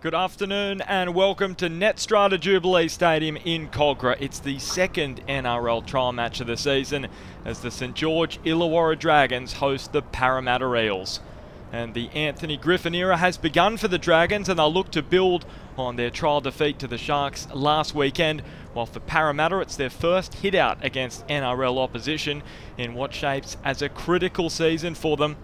Good afternoon and welcome to Netstrata Jubilee Stadium in Cogra. It's the second NRL trial match of the season as the St George Illawarra Dragons host the Parramatta Eels. And the Anthony Griffin era has begun for the Dragons, and they'll look to build on their trial defeat to the Sharks last weekend, while for Parramatta it's their first hit out against NRL opposition in what shapes as a critical season for them,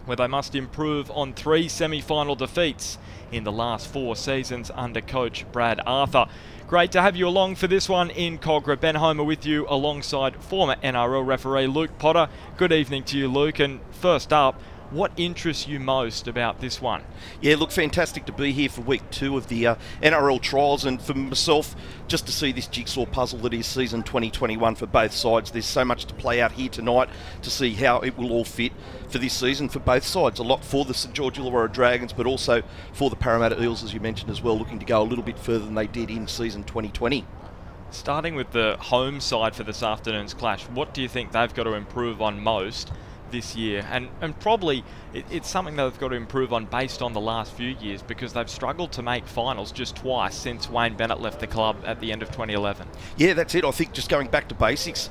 where they must improve on 3 semi-final defeats in the last 4 seasons under coach Brad Arthur. Great to have you along for this one in Cogra. Ben Homer with you alongside former NRL referee Luke Potter. Good evening to you, Luke, and first up, what interests you most about this one? Yeah, look, fantastic to be here for week 2 of the NRL trials, and for myself, just to see this jigsaw puzzle that is season 2021 for both sides. There's so much to play out here tonight to see how it will all fit for this season for both sides. A lot for the St George Illawarra Dragons, but also for the Parramatta Eels, as you mentioned as well, looking to go a little bit further than they did in season 2020. Starting with the home side for this afternoon's clash, what do you think they've got to improve on most this year? And probably it's something that they've got to improve on based on the last few years, because they've struggled to make finals just twice since Wayne Bennett left the club at the end of 2011. Yeah, that's it. I think just going back to basics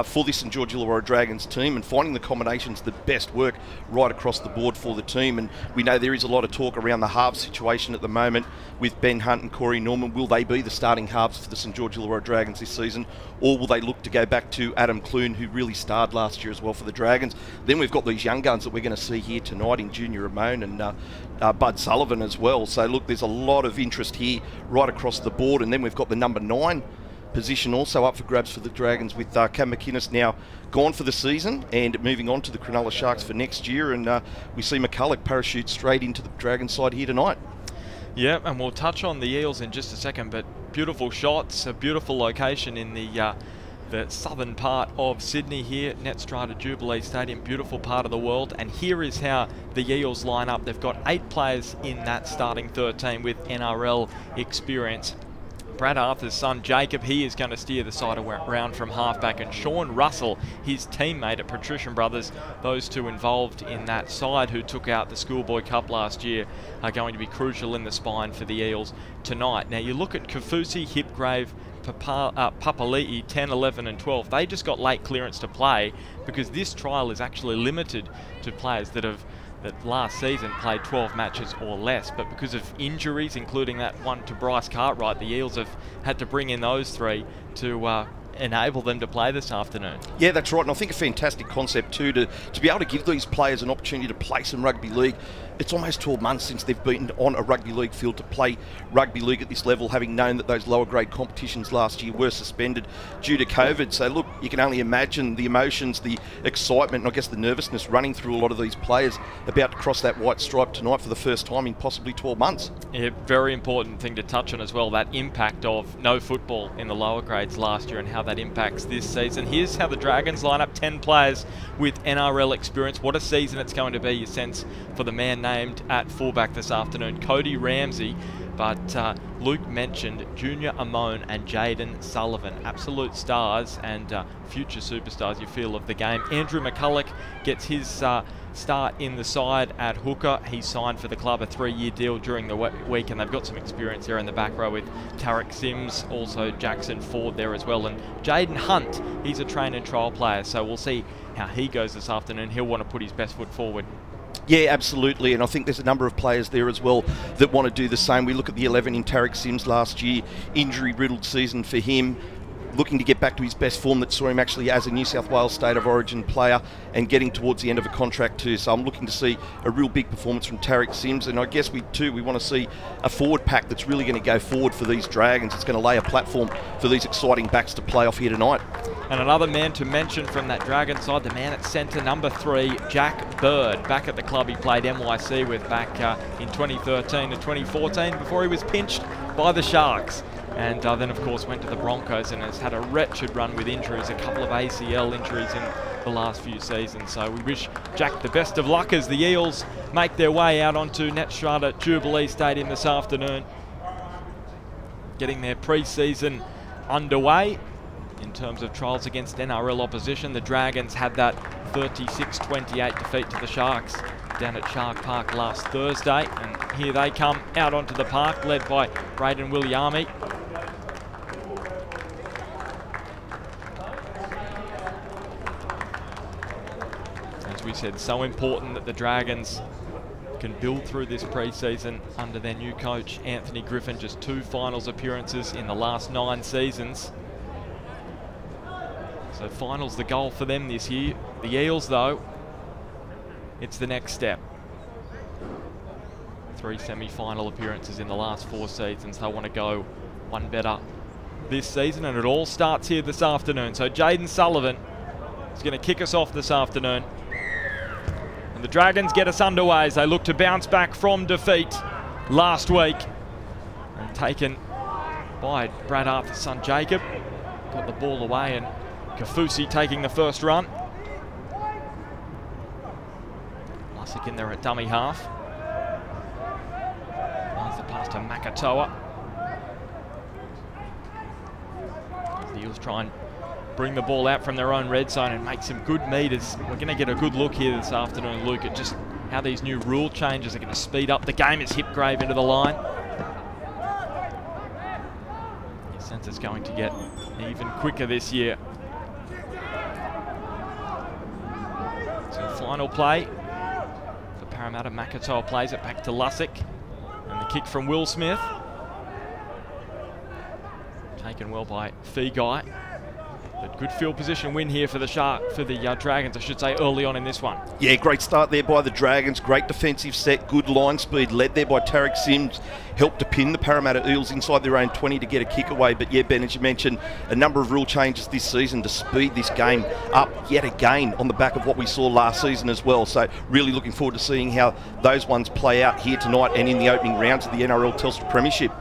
for this St George Illawarra Dragons team and finding the combinations that best work right across the board for the team. And we know there is a lot of talk around the halves situation at the moment with Ben Hunt and Corey Norman. Will they be the starting halves for the St George Illawarra Dragons this season, or will they look to go back to Adam Clune, who really starred last year as well for the Dragons? Then we've got these young guns that we're going to see here tonight in Junior Ramon and Bud Sullivan as well. So look, there's a lot of interest here right across the board. And then we've got the number 9 position also up for grabs for the Dragons, with Cam McInnes now gone for the season and moving on to the Cronulla Sharks for next year. And we see McCulloch parachute straight into the Dragons side here tonight. Yeah, and we'll touch on the Eels in just a second, but beautiful shots, a beautiful location in the southern part of Sydney here, Netstrata Jubilee Stadium, beautiful part of the world. And here is how the Eels line up. They've got 8 players in that starting 13 with NRL experience. Brad Arthur's son Jacob, he is going to steer the side around from halfback, and Sean Russell, his teammate at Patrician Brothers, those two involved in that side who took out the Schoolboy Cup last year, are going to be crucial in the spine for the Eels tonight. Now you look at Kafusi, Hipgrave, Papali'i, 10, 11 and 12. They just got late clearance to play because this trial is actually limited to players that last season played 12 matches or less, but because of injuries, including that one to Bryce Cartwright, the Eels have had to bring in those 3 to enable them to play this afternoon. Yeah, that's right, and I think a fantastic concept too to be able to give these players an opportunity to play some rugby league. It's almost 12 months since they've been on a rugby league field to play rugby league at this level, having known that those lower grade competitions last year were suspended due to COVID. So look, you can only imagine the emotions, the excitement, and I guess the nervousness running through a lot of these players about to cross that white stripe tonight for the first time in possibly 12 months. Yeah, very important thing to touch on as well, that impact of no football in the lower grades last year and how that impacts this season. Here's how the Dragons line up: 10 players with NRL experience. What a season it's going to be, you sense, for the man named at fullback this afternoon, Cody Ramsey. But Luke mentioned Junior Amon and Jaden Sullivan, absolute stars and future superstars, you feel, of the game. Andrew McCulloch gets his start in the side at hooker. He signed for the club a 3-year deal during the week, and they've got some experience there in the back row with Tarek Sims, also Jackson Ford there as well. And Jaden Hunt, he's a train and trial player, so we'll see how he goes this afternoon. He'll want to put his best foot forward. Yeah, absolutely, and I think there's a number of players there as well that want to do the same. We look at the 11 in Tarek Sims last year, injury-riddled season for him, looking to get back to his best form that saw him actually as a New South Wales State of Origin player and getting towards the end of a contract too. So I'm looking to see a real big performance from Tarek Sims, and I guess we want to see a forward pack that's really going to go forward for these Dragons. It's going to lay a platform for these exciting backs to play off here tonight. And another man to mention from that Dragon side, the man at centre, number 3, Jack Bird. Back at the club he played NYC with back in 2013 to 2014 before he was pinched by the Sharks. And then, of course, went to the Broncos and has had a wretched run with injuries, a couple of ACL injuries in the last few seasons. So we wish Jack the best of luck as the Eels make their way out onto Netstrata Jubilee Stadium this afternoon, getting their pre-season underway. In terms of trials against NRL opposition, the Dragons had that 36-28 defeat to the Sharks down at Shark Park last Thursday, and here they come out onto the park, led by Braden Williami. As we said, so important that the Dragons can build through this pre-season under their new coach, Anthony Griffin. Just 2 finals appearances in the last 9 seasons. So finals the goal for them this year. The Eels, though, it's the next step. 3 semi-final appearances in the last 4 seasons. They want to go one better this season, and it all starts here this afternoon. So Jaden Sullivan is going to kick us off this afternoon. And the Dragons get us underway as they look to bounce back from defeat last week. And taken by Brad Arthur's son Jacob. Got the ball away, and Kafusi taking the first run. Lussick in there at dummy half. Finds the pass to Makatoa. The Eels try and bring the ball out from their own red zone and make some good meters. We're going to get a good look here this afternoon, Luke, at just how these new rule changes are going to speed up the game as Hipgrave into the line. You sense it's going to get even quicker this year. So final play for Parramatta. Makatoa plays it back to Lussick. And the kick from Will Smith. Taken well by Feagai. But good field position win here for the Dragons, I should say, early on in this one. Yeah, great start there by the Dragons. Great defensive set, good line speed, led there by Tarek Sims. Helped to pin the Parramatta Eels inside their own 20 to get a kick away. But yeah, Ben, as you mentioned, a number of rule changes this season to speed this game up yet again on the back of what we saw last season as well. So really looking forward to seeing how those ones play out here tonight and in the opening rounds of the NRL Telstra Premiership.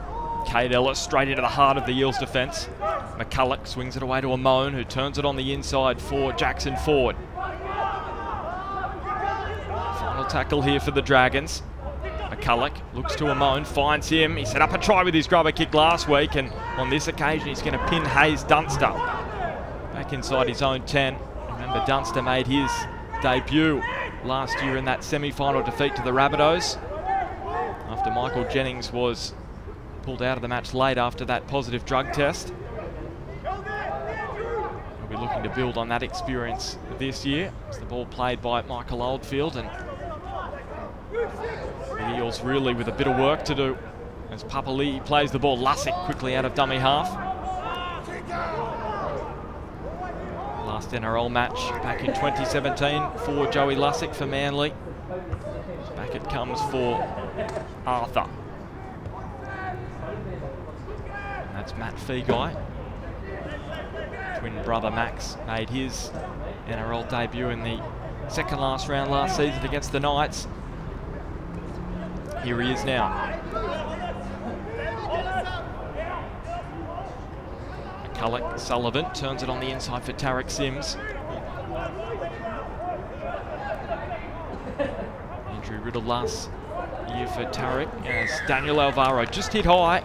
Kade Ellis straight into the heart of the Eels defence. McCulloch swings it away to Amone, who turns it on the inside for Jackson Ford. Final tackle here for the Dragons. McCulloch looks to Amone, finds him. He set up a try with his grubber kick last week, and on this occasion he's going to pin Hayes Dunster back inside his own 10. Remember, Dunster made his debut last year in that semi-final defeat to the Rabbitohs after Michael Jennings was pulled out of the match late after that positive drug test. We'll be looking to build on that experience this year. It's the ball played by Michael Oldfield, and the Eels really with a bit of work to do as Papali'i plays the ball. Lussick quickly out of dummy half. Last NRL match back in 2017 for Joey Lussick for Manly. Back it comes for Arthur. That's Matt Feagai. Twin brother Max made his NRL debut in the second last round last season against the Knights. Here he is now. McCulloch, Sullivan turns it on the inside for Tarek Sims. Injury riddled last year for Tarek as Daniel Alvaro just hit high.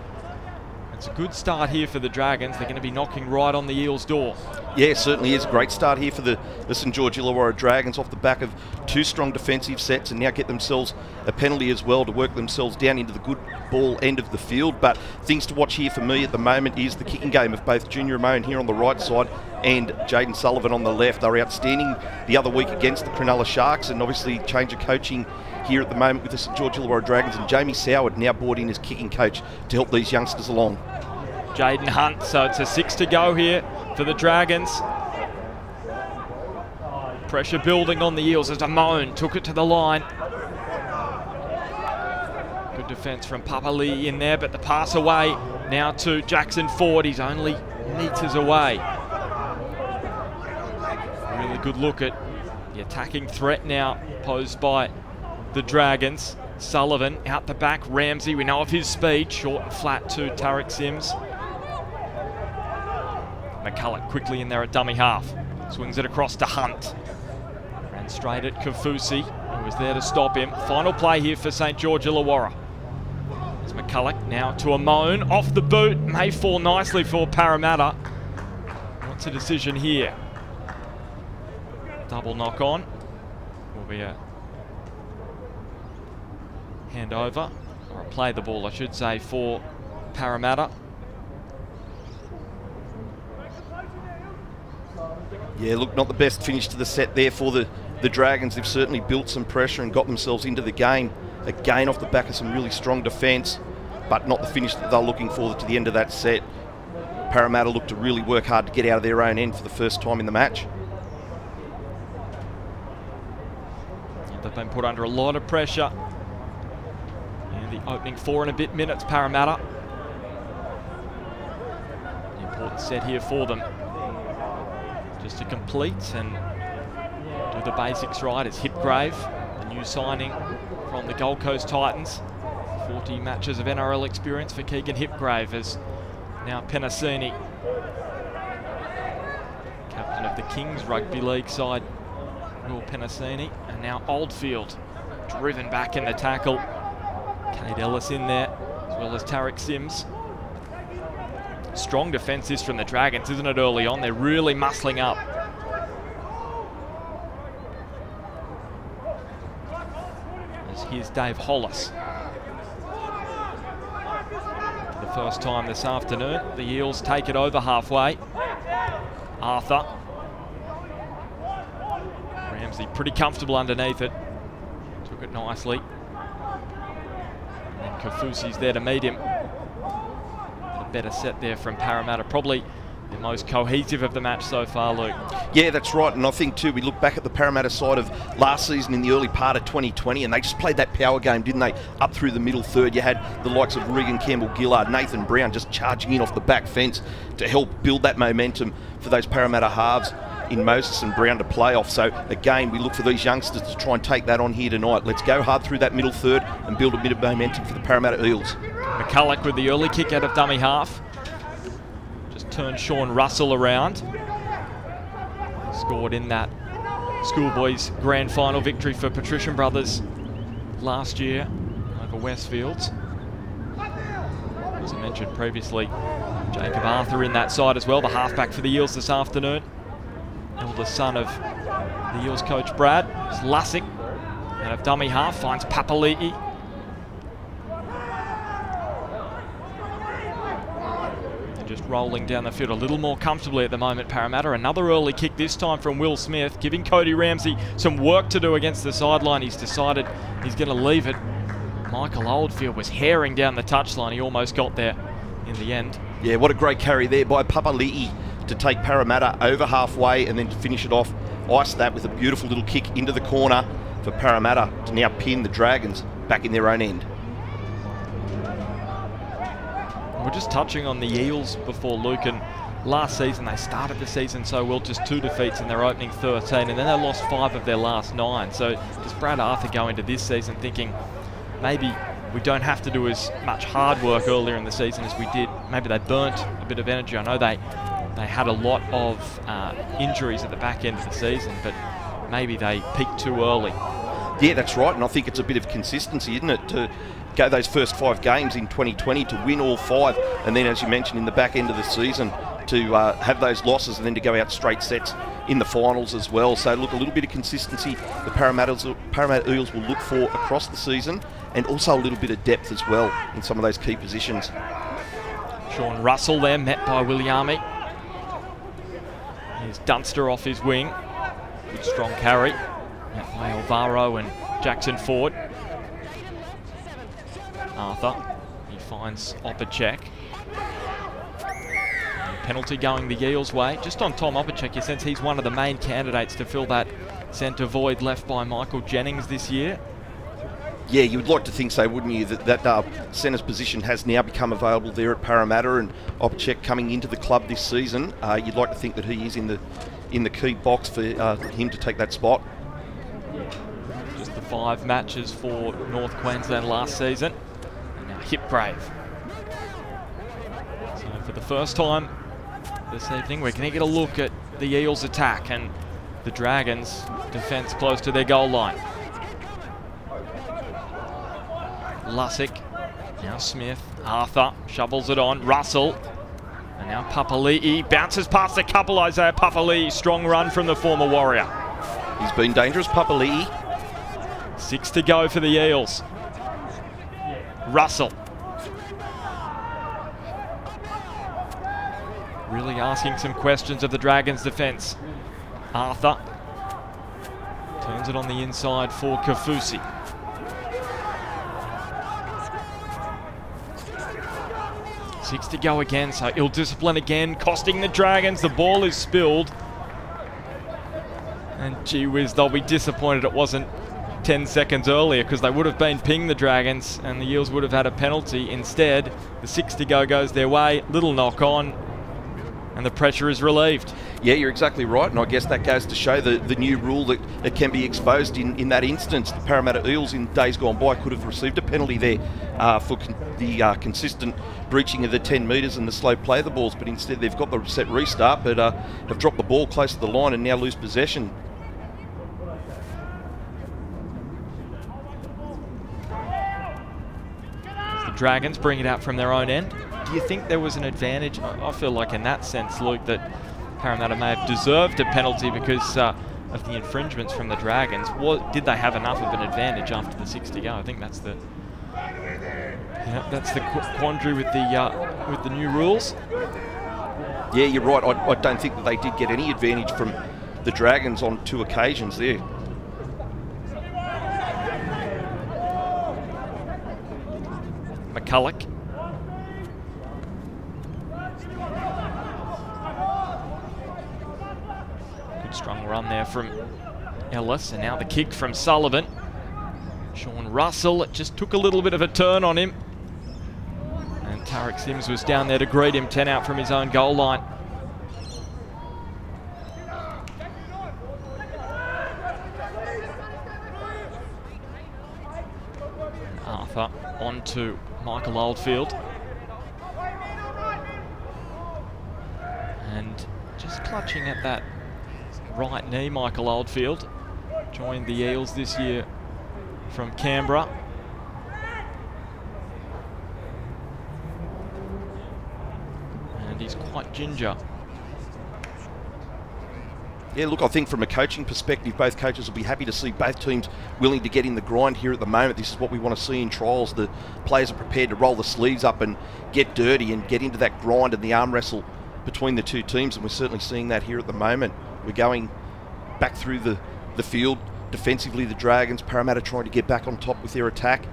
It's a good start here for the Dragons. They're going to be knocking right on the Eels' door. Yeah, certainly is a great start here for the St George Illawarra Dragons off the back of 2 strong defensive sets, and now get themselves a penalty as well to work themselves down into the good ball end of the field. But things to watch here for me at the moment is the kicking game of both Junior Amone here on the right side and Jaden Sullivan on the left. They were outstanding the other week against the Cronulla Sharks, and obviously change of coaching here at the moment with the St George Illawarra Dragons, and Jamie Soward now brought in as kicking coach to help these youngsters along. Jaden Hunt, so it's a 6 to go here for the Dragons. Pressure building on the Eels as Amone took it to the line. Good defence from Papali'i in there, but the pass away now to Jackson Ford. He's only metres away. Really good look at the attacking threat now posed by the Dragons. Sullivan out the back, Ramsey, we know of his speed, short and flat to Tarek Sims. McCulloch quickly in there at dummy half, swings it across to Hunt. Ran straight at Kafusi, who was there to stop him. Final play here for St George Illawarra. It's McCulloch now to Amone, off the boot, may fall nicely for Parramatta. What's a decision here? Double knock on. Will be a hand over, or play the ball I should say, for Parramatta. Yeah, look, not the best finish to the set there for the Dragons. They've certainly built some pressure and got themselves into the game, again off the back of some really strong defence, but not the finish that they're looking for to the end of that set. Parramatta look to really work hard to get out of their own end for the first time in the match. They've been put under a lot of pressure in the opening 4 and a bit minutes, Parramatta. An important set here for them, just to complete and do the basics right. As Hipgrave, the new signing from the Gold Coast Titans. 40 matches of NRL experience for Keegan Hipgrave, as now Penasini, captain of the Kings Rugby League side, Will Penasini, and now Oldfield driven back in the tackle. Kade Ellis in there, as well as Tarek Sims. Strong defence this from the Dragons, isn't it, early on? They're really muscling up. As here's Dave Hollis. For the first time this afternoon, the Eels take it over halfway. Arthur. Ramsey pretty comfortable underneath it. Took it nicely. And Kafusi's there to meet him. A better set there from Parramatta. Probably the most cohesive of the match so far, Luke. Yeah, that's right. And I think too, we look back at the Parramatta side of last season in the early part of 2020, and they just played that power game, didn't they? Up through the middle third, you had the likes of Regan Campbell-Gillard, Nathan Brown just charging in off the back fence to help build that momentum for those Parramatta halves in Moses and Brown to play off. So again, we look for these youngsters to try and take that on here tonight. Let's go hard through that middle third and build a bit of momentum for the Parramatta Eels. McCulloch with the early kick out of dummy half. Just turned Sean Russell around. Scored in that schoolboys grand final victory for Patrician Brothers last year over Westfields. As I mentioned previously, Jacob Arthur in that side as well, the halfback for the Eels this afternoon. Eldest son of the Eels coach Brad. It's Lussick out of dummy half, finds Papali'i. They're just rolling down the field a little more comfortably at the moment, Parramatta. Another early kick, this time from Will Smith, giving Cody Ramsey some work to do against the sideline. He's decided he's going to leave it. Michael Oldfield was herring down the touchline. He almost got there in the end. Yeah, what a great carry there by Papali'i to take Parramatta over halfway and then to finish it off. Ice that with a beautiful little kick into the corner for Parramatta to now pin the Dragons back in their own end. We're just touching on the Eels before, Luke, and last season they started the season so well, just 2 defeats in their opening 13, and then they lost 5 of their last 9. So does Brad Arthur go into this season thinking maybe we don't have to do as much hard work earlier in the season as we did? Maybe they burnt a bit of energy. I know they had a lot of injuries at the back end of the season, but maybe they peaked too early. Yeah, that's right, and I think it's a bit of consistency, isn't it, to go those first 5 games in 2020 to win all 5, and then, as you mentioned, in the back end of the season to have those losses and then to go out straight sets in the finals as well. So look, a little bit of consistency the Parramatta Eels will look for across the season, and also a little bit of depth as well in some of those key positions. Sean Russell there, met by Williami. Here's Dunster off his wing. Good strong carry. Met by Alvaro and Jackson Ford. Arthur, he finds Opacek. Penalty going the Eels' way. Just on Tom Opacek, you sense he's one of the main candidates to fill that centre void left by Michael Jennings this year. Yeah, you would like to think so, wouldn't you? That centre's position has now become available there at Parramatta, and Opacek coming into the club this season. You'd like to think that he is in the key box for him to take that spot. Just the 5 matches for North Queensland last season. And now Hipgrave. So for the first time this evening, we're going to get a look at the Eels' attack and the Dragons' defence close to their goal line. Lussick, now Smith, Arthur, shovels it on, Russell, and now Papali'i, bounces past a couple, Isaiah Papali'i, strong run from the former Warrior. He's been dangerous, Papali'i. 6 to go for the Eels. Russell. Really asking some questions of the Dragons' defence. Arthur turns it on the inside for Kafusi. Six to go again, so ill discipline again, costing the Dragons. The ball is spilled. And gee whiz, they'll be disappointed it wasn't 10 seconds earlier, because they would have been pinged the Dragons and the Eels would have had a penalty. Instead, the 6 to go goes their way, little knock on, and the pressure is relieved. Yeah, you're exactly right, and I guess that goes to show the new rule that it can be exposed in that instance. The Parramatta Eels in days gone by could have received a penalty there for the consistent breaching of the 10 metres and the slow play of the balls, but instead they've got the set restart, but have dropped the ball close to the line and now lose possession. The Dragons bring it out from their own end. Do you think there was an advantage? I feel like in that sense, Luke, that Parramatta may have deserved a penalty because of the infringements from the Dragons. Did they have enough of an advantage after the 6 to go? I think that's the quandary with the new rules. Yeah, you're right. I don't think that they did get any advantage from the Dragons on 2 occasions there. McCulloch. Good strong run there from Ellis, and now the kick from Sullivan. Sean Russell, it just took a little bit of a turn on him. And Tariq Sims was down there to greet him, 10 out from his own goal line. Arthur on to Michael Oldfield. And just clutching at that right knee, Michael Oldfield. Joined the Eels this year from Canberra. And he's quite ginger. Yeah, look, I think from a coaching perspective, both coaches will be happy to see both teams willing to get in the grind here at the moment. This is what we want to see in trials. The players are prepared to roll the sleeves up and get dirty and get into that grind and the arm wrestle between the two teams, and we're certainly seeing that here at the moment. We're going back through the field. Defensively, the Dragons, Parramatta trying to get back on top with their attack.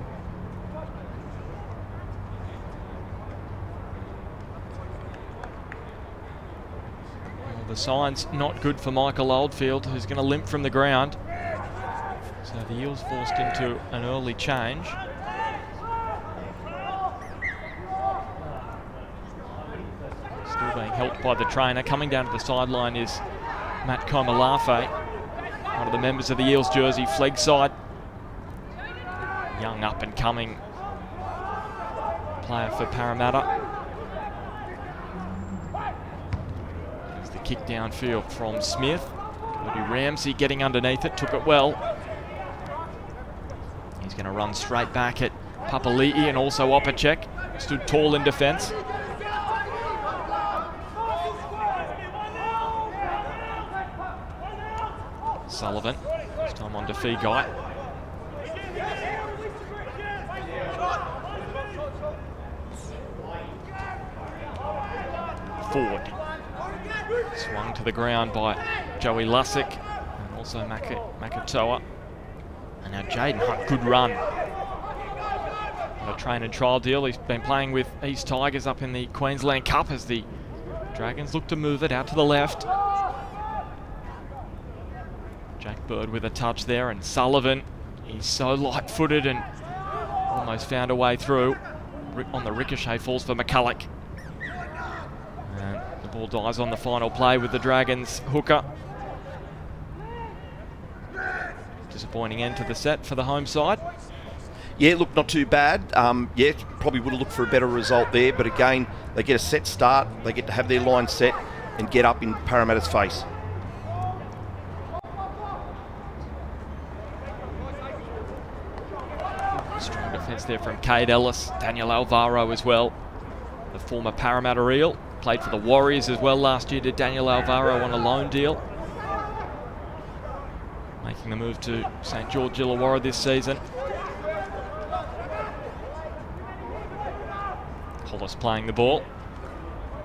Well, the sign's not good for Michael Oldfield, who's going to limp from the ground. So the Eels forced into an early change. Still being helped by the trainer. Coming down to the sideline is Matt Komalafe, one of the members of the Eels jersey, flag side. Young up-and-coming player for Parramatta. There's the kick downfield from Smith. Cody Ramsey getting underneath it, took it well. He's going to run straight back at Papali'i and also Opacek. Stood tall in defence. Sullivan, this time on to Feagai. Ford. Swung to the ground by Joey Lussick and also Makatoa. And now Jaden Hunt, good run. On a train and trial deal. He's been playing with East Tigers up in the Queensland Cup as the Dragons look to move it out to the left. Jack Bird with a touch there, and Sullivan, he's so light-footed and almost found a way through. On the ricochet, falls for McCulloch. And the ball dies on the final play with the Dragons hooker. Disappointing end to the set for the home side. Yeah, look, not too bad. Yeah, probably would have looked for a better result there, but again, they get a set start, they get to have their line set and get up in Parramatta's face. Strong defence there from Cade Ellis, Daniel Alvaro as well. The former Parramatta Eel, played for the Warriors as well last year, did Daniel Alvaro on a loan deal. Making the move to St George Illawarra this season. Hollis playing the ball.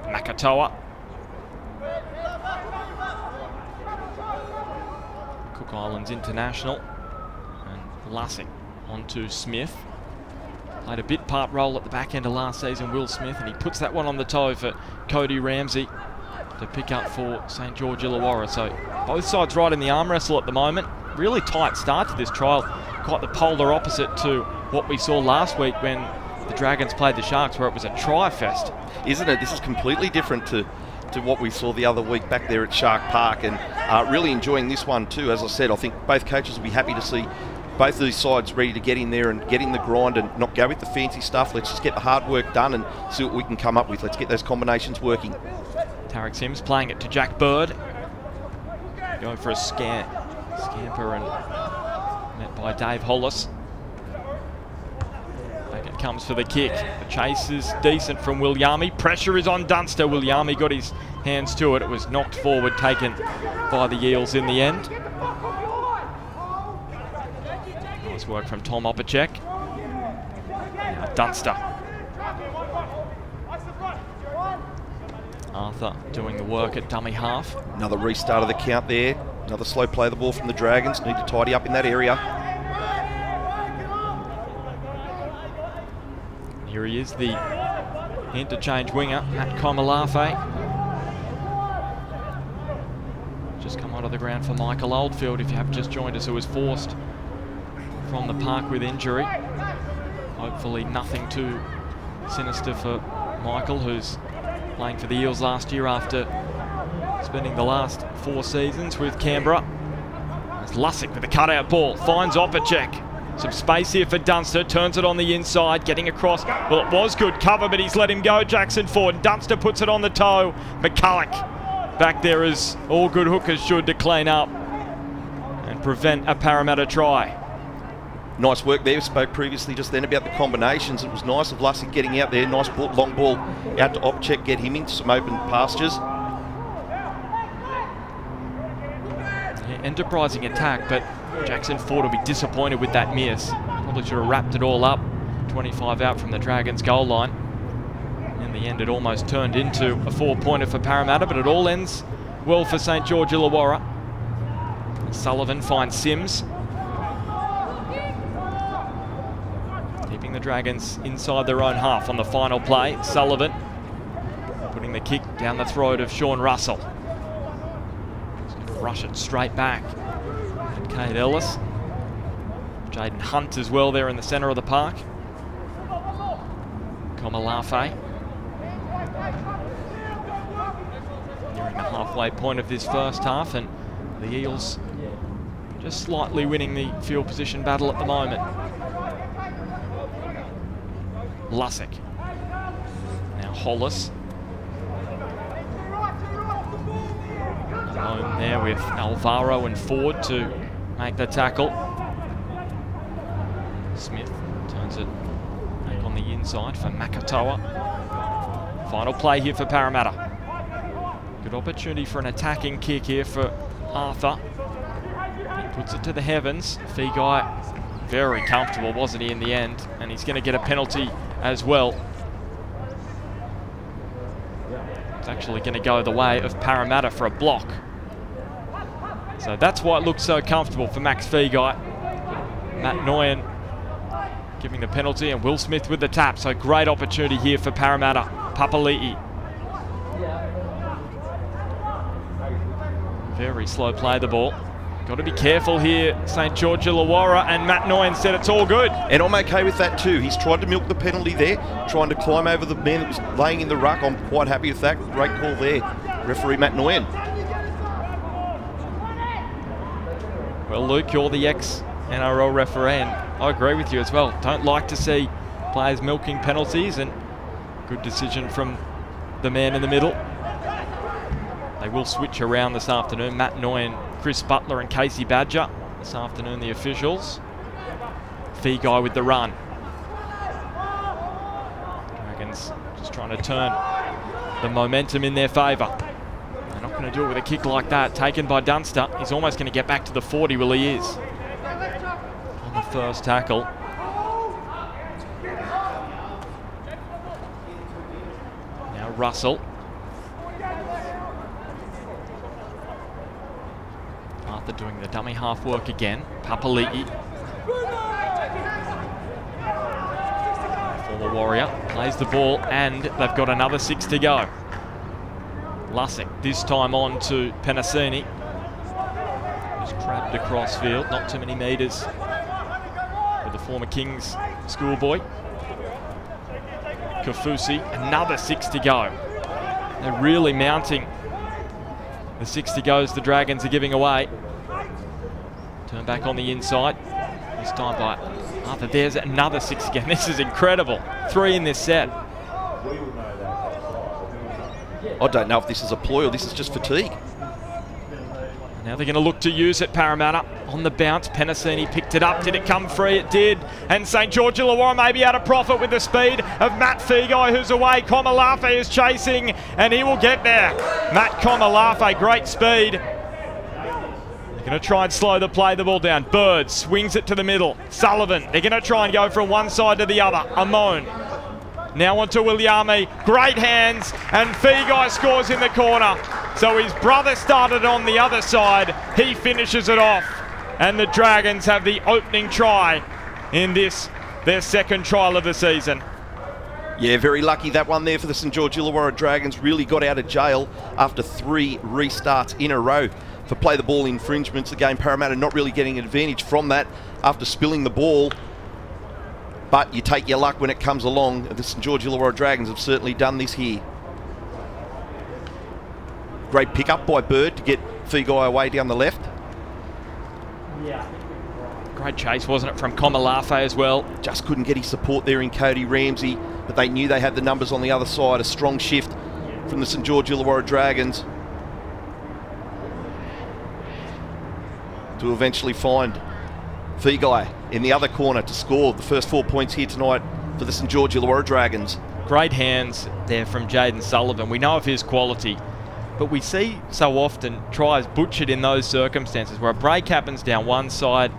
Makatoa. Cook Islands international. And Lussick onto Smith. Played a bit part role at the back end of last season, Will Smith, and he puts that one on the toe for Cody Ramsey to pick up for St George Illawarra. So both sides right in the arm wrestle at the moment. Really tight start to this trial. Quite the polar opposite to what we saw last week when the Dragons played the Sharks, where it was a try fest. Isn't it? This is completely different to what we saw the other week back there at Shark Park, and really enjoying this one too. As I said, I think both coaches will be happy to see both of these sides ready to get in there and get in the grind and not go with the fancy stuff. Let's just get the hard work done and see what we can come up with. Let's get those combinations working. Tarek Sims playing it to Jack Bird. Going for a scamper and met by Dave Hollis. Back it comes for the kick. The chase is decent from Williami. Pressure is on Dunster. Williami got his hands to it. It was knocked forward, taken by the Eels in the end. Nice work from Tom Opacek. Now Dunster. Arthur doing the work at dummy half. Another restart of the count there. Another slow play of the ball from the Dragons. Need to tidy up in that area. Here he is, the interchange winger, Matt Komalafe. Just come onto the ground for Michael Oldfield, if you have just joined us, who was forced from the park with injury. Hopefully nothing too sinister for Michael, who's playing for the Eels last year after spending the last 4 seasons with Canberra. There's Lussick with a cutout ball, finds Opacek. Some space here for Dunster, turns it on the inside, getting across. Well, it was good cover, but he's let him go, Jackson Ford. Dunster puts it on the toe. McCulloch back there, as all good hookers should, to clean up and prevent a Parramatta try. Nice work there. We spoke previously just then about the combinations. It was nice of Lussick getting out there. Nice ball, long ball out to Opacek, get him into some open pastures. Yeah, enterprising attack, but Jackson Ford will be disappointed with that miss. Probably should have wrapped it all up. 25 out from the Dragons' goal line. In the end, it almost turned into a 4-pointer for Parramatta, but it all ends well for St George Illawarra. Sullivan finds Sims. Keeping the Dragons inside their own half on the final play. Sullivan putting the kick down the throat of Sean Russell. He's going to rush it straight back. And Kate Ellis. Jaden Hunt as well there in the centre of the park. Komalafe. Nearing the halfway point of this first half, and the Eels just slightly winning the field position battle at the moment. Lussick. Now Hollis. Alone there with Alvaro and Ford to make the tackle. Smith turns it back on the inside for Makatoa. Final play here for Parramatta. Good opportunity for an attacking kick here for Arthur. He puts it to the heavens. Feagai very comfortable, wasn't he, in the end? And he's going to get a penalty as well. It's actually going to go the way of Parramatta for a block. So that's why it looks so comfortable for Max Feagai. Matt Noyen giving the penalty, and Will Smith with the tap. So great opportunity here for Parramatta. Papali'i. Very slow play of the ball. Got to be careful here, St George Illawarra, and Matt Noyen said it's all good. And I'm okay with that too. He's tried to milk the penalty there, trying to climb over the man that was laying in the ruck. I'm quite happy with that. Great call there, referee Matt Noyen. Well, Luke, you're the ex-NRL referee, and I agree with you as well. Don't like to see players milking penalties, and good decision from the man in the middle. They will switch around this afternoon. Matt Noyen, Chris Butler and Casey Badger this afternoon, the officials. Feagai with the run. Dragons just trying to turn the momentum in their favour. They're not going to do it with a kick like that. Taken by Dunster. He's almost going to get back to the 40. Well, he is. On the first tackle. Russell. Arthur doing the dummy half work again. Papali'i. Former Warrior plays the ball, and they've got another 6 to go. Lussick this time on to Penasini. Just trapped across field, not too many metres for the former Kings schoolboy. Kafusi, another 6 to go. They're really mounting the 6 to goes the Dragons are giving away. Turn back on the inside. This time by Arthur. There's another 6 again. This is incredible. 3 in this set. I don't know if this is a ploy or this is just fatigue. Now they're going to look to use it. Parramatta on the bounce. Penasini picked it up. Did it come free? It did. And St George Illawarra may be able to profit with the speed of Matt Feagai, who's away. Komalafe is chasing, and he will get there. Matt Komalafe, great speed. They're going to try and slow the play, the ball down. Bird swings it to the middle. Sullivan, they're going to try and go from one side to the other. Amon. Now onto Williami, great hands, and Feagai scores in the corner. So his brother started on the other side, he finishes it off, and the Dragons have the opening try in this, their second trial of the season. Yeah, very lucky that one there for the St George Illawarra Dragons. Really got out of jail after 3 restarts in a row for play the ball infringements. Again, Parramatta not really getting an advantage from that after spilling the ball. But you take your luck when it comes along. The St George Illawarra Dragons have certainly done this here. Great pick up by Bird to get Feagai away down the left. Great chase, wasn't it, from Komalafe as well. Just couldn't get his support there in Cody Ramsey, but they knew they had the numbers on the other side. A strong shift from the St George Illawarra Dragons to eventually find Feagai in the other corner to score the first 4 points here tonight for the St George Illawarra Dragons. Great hands there from Jaden Sullivan. We know of his quality, but we see so often tries butchered in those circumstances where a break happens down one side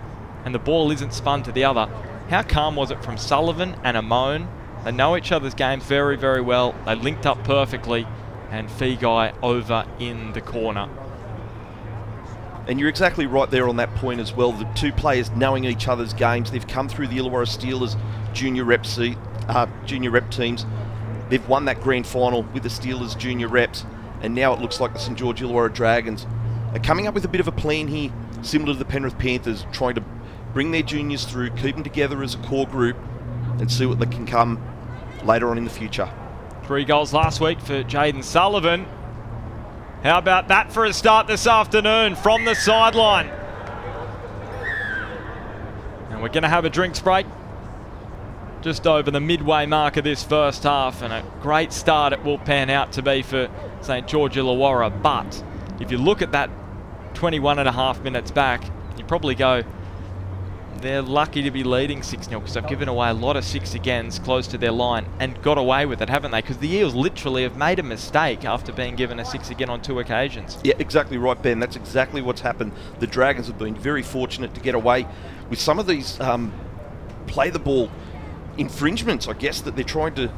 and the ball isn't spun to the other. How calm was it from Sullivan and Amon? They know each other's games very, very well. They linked up perfectly, and Feagai over in the corner. And you're exactly right there on that point as well. The two players knowing each other's games. They've come through the Illawarra Steelers junior rep teams. They've won that grand final with the Steelers junior reps, and now it looks like the St George Illawarra Dragons are coming up with a bit of a plan here, similar to the Penrith Panthers, trying to bring their juniors through, keep them together as a core group, and see what they can come later on in the future. 3 goals last week for Jaden Sullivan. How about that for a start this afternoon from the sideline? And we're going to have a drinks break just over the midway mark of this first half, and a great start it will pan out to be for St George Illawarra. But if you look at that 21.5 minutes back, you probably go, they're lucky to be leading 6-0 because they've given away a lot of 6 agains close to their line and got away with it, haven't they? Because the Eels literally have made a mistake after being given a 6 again on 2 occasions. Yeah, exactly right, Ben. That's exactly what's happened. The Dragons have been very fortunate to get away with some of these play the ball infringements, I guess, that they're trying to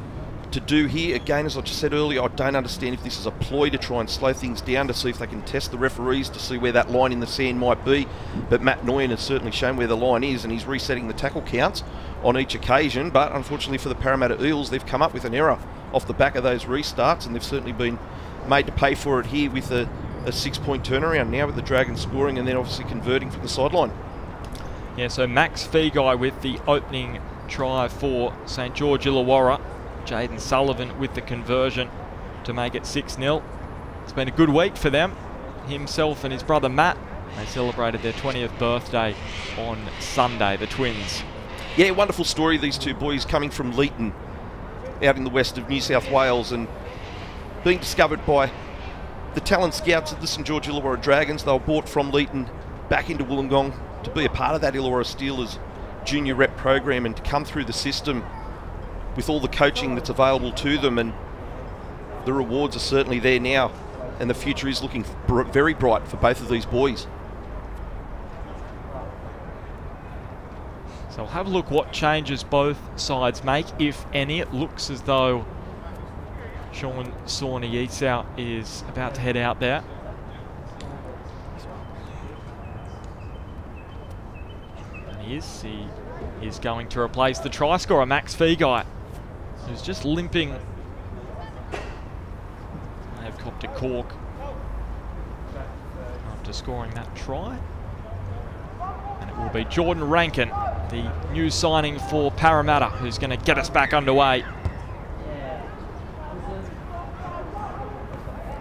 do here. Again, as I just said earlier, I don't understand if this is a ploy to try and slow things down to see if they can test the referees to see where that line in the sand might be. But Matt Noyen has certainly shown where the line is, and he's resetting the tackle counts on each occasion. But unfortunately for the Parramatta Eels, they've come up with an error off the back of those restarts, and they've certainly been made to pay for it here with a 6-point turnaround now, with the Dragons scoring and then obviously converting from the sideline. Yeah, so Max Feagai with the opening try for St George Illawarra. Jaden Sullivan with the conversion to make it 6-0. It's been a good week for them. Himself and his brother Matt, they celebrated their 20th birthday on Sunday, the twins. Yeah, wonderful story, these two boys coming from Leeton out in the west of New South Wales and being discovered by the talent scouts of the St George Illawarra Dragons. They were brought from Leeton back into Wollongong to be a part of that Illawarra Steelers junior rep program and to come through the system with all the coaching that's available to them, and the rewards are certainly there now, and the future is looking very bright for both of these boys. So we'll have a look what changes both sides make, if any. It looks as though Sean Sawney Eastout is about to head out there. And he is going to replace the try scorer, Max Feagai, who's just limping. They've copped a cork after scoring that try. And it will be Jordan Rankin, the new signing for Parramatta, who's going to get us back underway.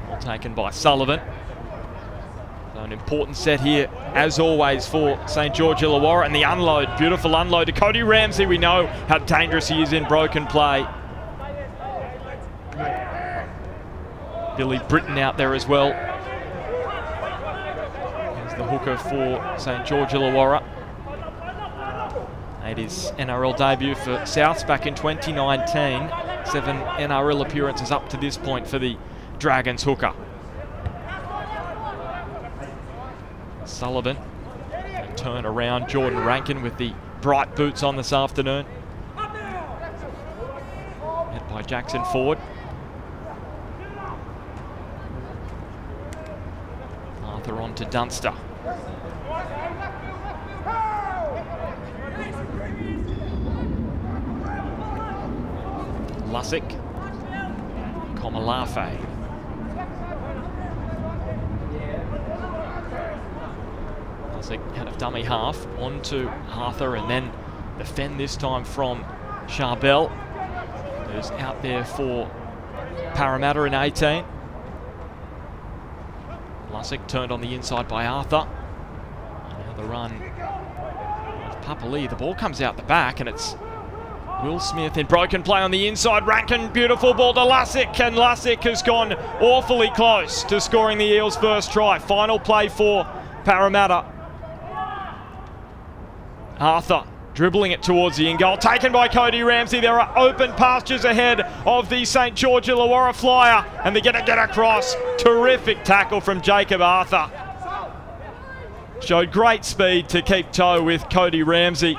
Well taken by Sullivan. So an important set here, as always, for St George Illawarra. And the unload, beautiful unload to Cody Ramsey. We know how dangerous he is in broken play. Billy Britton out there as well. There's the hooker for St George Illawarra. Made his NRL debut for Souths back in 2019. 7 NRL appearances up to this point for the Dragons hooker. Sullivan turn around. Jordan Rankin with the bright boots on this afternoon. Met by Jackson Ford. Arthur on to Dunster. Lussick. Komalafe. Lussick had a dummy half onto Arthur, and then the fend this time from Charbel, who's out there for Parramatta in 18. Lussick turned on the inside by Arthur. And now the run of Papali. The ball comes out the back, and it's Will Smith in broken play on the inside. Rankin, beautiful ball to Lussick, and Lussick has gone awfully close to scoring the Eels' first try. Final play for Parramatta. Arthur dribbling it towards the in-goal, taken by Cody Ramsey. There are open pastures ahead of the St George Illawarra Flyer, and they're going to get across. Terrific tackle from Jacob Arthur. Showed great speed to keep toe with Cody Ramsey.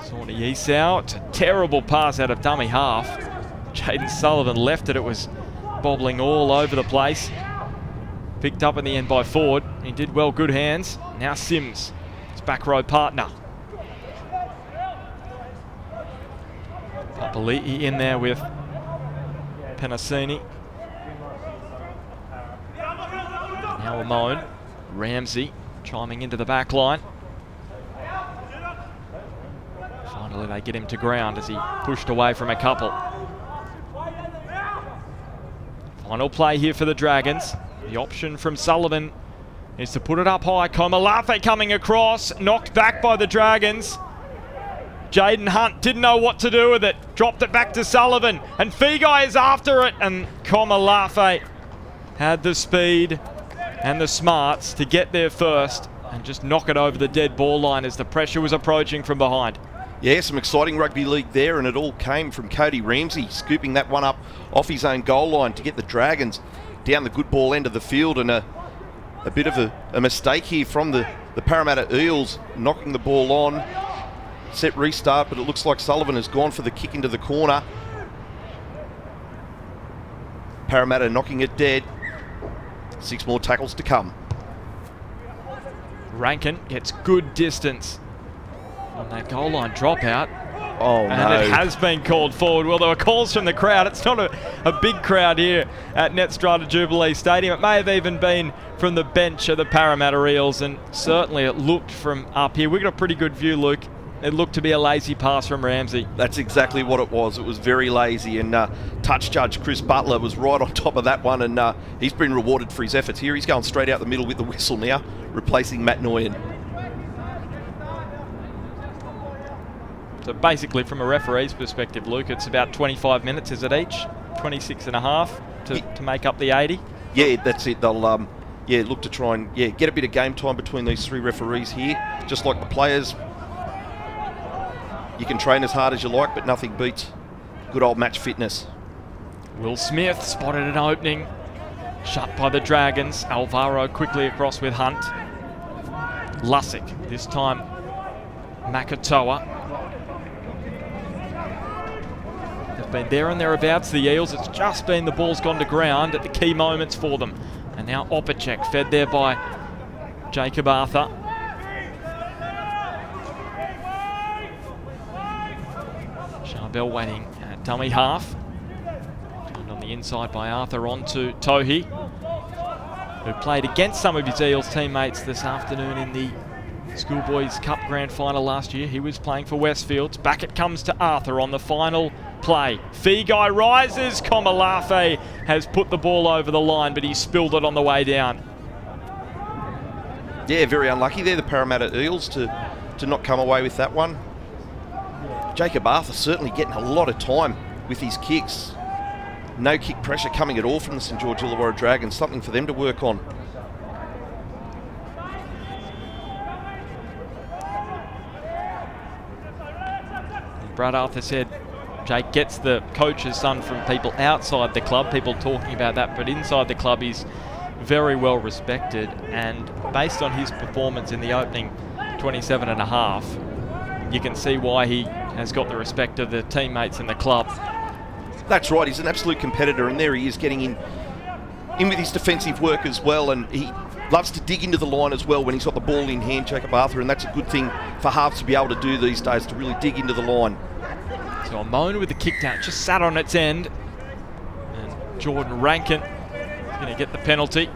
Sawney Eastout, a terrible pass out of dummy half. Jaden Sullivan left it. It was bobbling all over the place. Picked up in the end by Ford. He did well, good hands. Now Sims, his back row partner. Papali'i in there with Penasini. Now Amone. Ramsey chiming into the back line. Finally they get him to ground as he pushed away from a couple. Final play here for the Dragons. The option from Sullivan is to put it up high. Komalafe coming across, knocked back by the Dragons. Jaden Hunt didn't know what to do with it. Dropped it back to Sullivan, and Feagai is after it, and Komalafe had the speed and the smarts to get there first and just knock it over the dead ball line as the pressure was approaching from behind. Yeah, some exciting rugby league there, and it all came from Cody Ramsey scooping that one up off his own goal line to get the Dragons down the good ball end of the field, and a bit of a mistake here from the Parramatta Eels, knocking the ball on. Set restart, but it looks like Sullivan has gone for the kick into the corner. Parramatta knocking it dead. 6 more tackles to come. Rankin gets good distance on that goal line dropout. Oh, and no. it has been called forward. Well, there were calls from the crowd. It's not a big crowd here at Netstrata Jubilee Stadium. It may have even been from the bench of the Parramatta Eels, and certainly it looked from up here. We got a pretty good view, Luke. It looked to be a lazy pass from Ramsey. That's exactly what it was. It was very lazy, and touch judge Chris Butler was right on top of that one, and he's been rewarded for his efforts here. He's going straight out the middle with the whistle now, replacing Matt Noyen. So basically, from a referee's perspective, Luke, it's about 25 minutes, is it each? 26 and a half to make up the 80? Yeah, that's it. They'll look to try and get a bit of game time between these 3 referees here. Just like the players, you can train as hard as you like, but nothing beats good old match fitness. Will Smith spotted an opening, shut by the Dragons. Alvaro quickly across with Hunt. Lussick, this time Makatoa. They've been there and thereabouts, the Eels. It's just been the ball's gone to ground at the key moments for them. And now Opacek, fed there by Jacob Arthur. Charbel waiting at dummy half. Turned on the inside by Arthur onto Tohi, who played against some of his Eels teammates this afternoon in the Schoolboys Cup Grand Final last year. He was playing for Westfields. Back it comes to Arthur on the final play. Figai rises. Komalafe has put the ball over the line, but he spilled it on the way down. Yeah, very unlucky there, the Parramatta Eels, to not come away with that one. Jacob Arthur certainly getting a lot of time with his kicks. No kick pressure coming at all from the St George Illawarra Dragons, something for them to work on. Brad Arthur said Jake gets the coach's son from people outside the club, people talking about that, but inside the club he's very well respected, and based on his performance in the opening 27 and a half, you can see why he has got the respect of the teammates in the club. That's right, he's an absolute competitor, and there he is getting in with his defensive work as well, and he loves to dig into the line as well when he's got the ball in hand, Jacob Arthur, and that's a good thing for halves to be able to do these days, to really dig into the line. So Amon with the kick down, just sat on its end, and Jordan Rankin is going to get the penalty.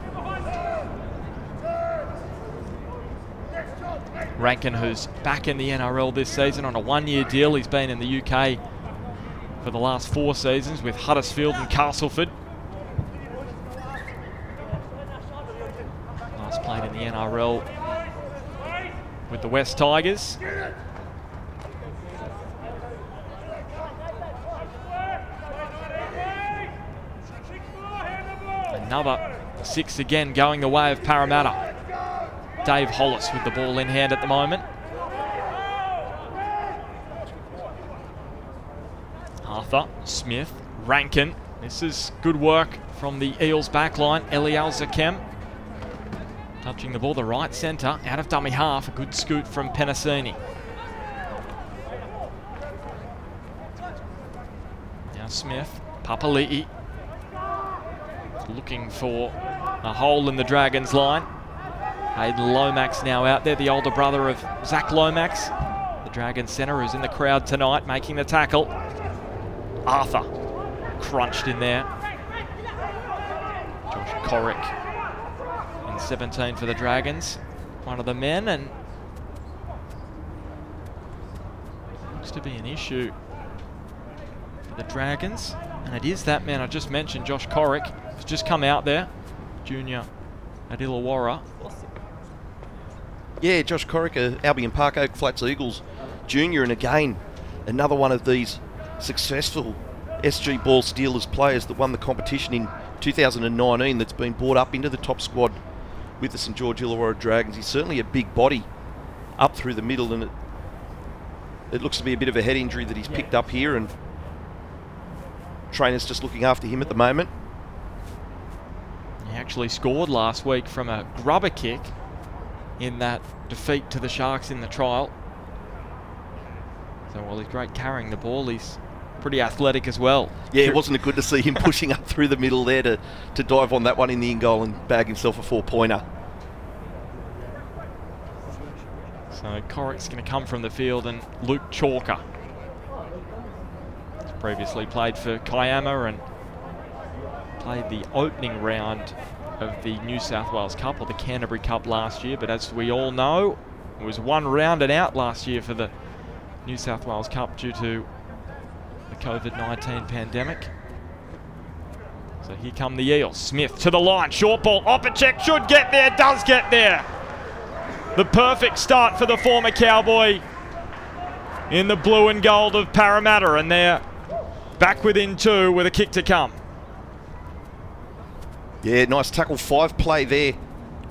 Rankin, who's back in the NRL this season on a one-year deal. He's been in the UK for the last 4 seasons with Huddersfield and Castleford. Last played in the NRL with the West Tigers. Another 6 again going the way of Parramatta. Dave Hollis with the ball in hand at the moment. Arthur, Smith, Rankin. This is good work from the Eels backline. Eliel Zakem touching the ball, the right centre, out of dummy half. A good scoot from Penasini. Now Smith, Papali'i, looking for a hole in the Dragons line. Hayden Lomax now out there, the older brother of Zach Lomax, the Dragons centre, who's in the crowd tonight, making the tackle. Arthur crunched in there. Josh Corrick in 17 for the Dragons, one of the men, and looks to be an issue for the Dragons, and it is that man I just mentioned, Josh Corrick, who's just come out there, junior at Illawarra. Yeah, Josh Corrick, Albion Park Oak Flats Eagles junior, and again, another one of these successful SG Ball Steelers players that won the competition in 2019 that's been brought up into the top squad with the St George Illawarra Dragons. He's certainly a big body up through the middle, and it looks to be a bit of a head injury that he's picked up here, and trainer's just looking after him at the moment. He actually scored last week from a grubber kick in that defeat to the Sharks in the trial. So while he's great carrying the ball, he's pretty athletic as well. Yeah, it wasn't good to see him pushing up through the middle there to dive on that one in the in-goal and bag himself a 4-pointer. So Corrick's going to come from the field, and Luke Chalker, he's previously played for Kiama and played the opening round of the New South Wales Cup, or the Canterbury Cup, last year, but as we all know, it was one round and out last year for the New South Wales Cup due to the COVID-19 pandemic. So here come the Eels. Smith to the line, short ball, Opacek should get there, does get there. The perfect start for the former Cowboy in the blue and gold of Parramatta, and they're back within 2 with a kick to come. Yeah, nice tackle 5 play there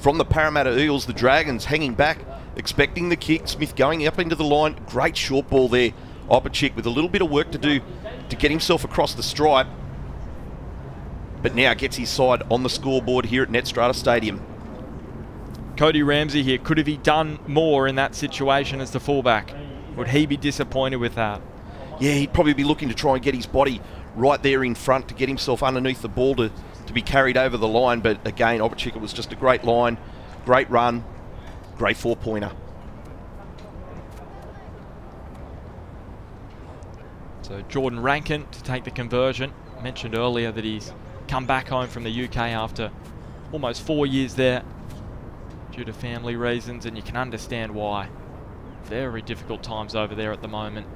from the Parramatta Eels. The Dragons hanging back, expecting the kick. Smith going up into the line. Great short ball there. Opacek with a little bit of work to do to get himself across the stripe, but now gets his side on the scoreboard here at Netstrata Stadium. Cody Ramsey here. Could have he done more in that situation as the fullback? Would he be disappointed with that? Yeah, he'd probably be looking to try and get his body right there in front to get himself underneath the ball to be carried over the line. But again, Opachika was just a great line, great run, great 4-pointer. So Jordan Rankin to take the conversion. I mentioned earlier that he's come back home from the UK after almost 4 years there due to family reasons, and you can understand why. Very difficult times over there at the moment.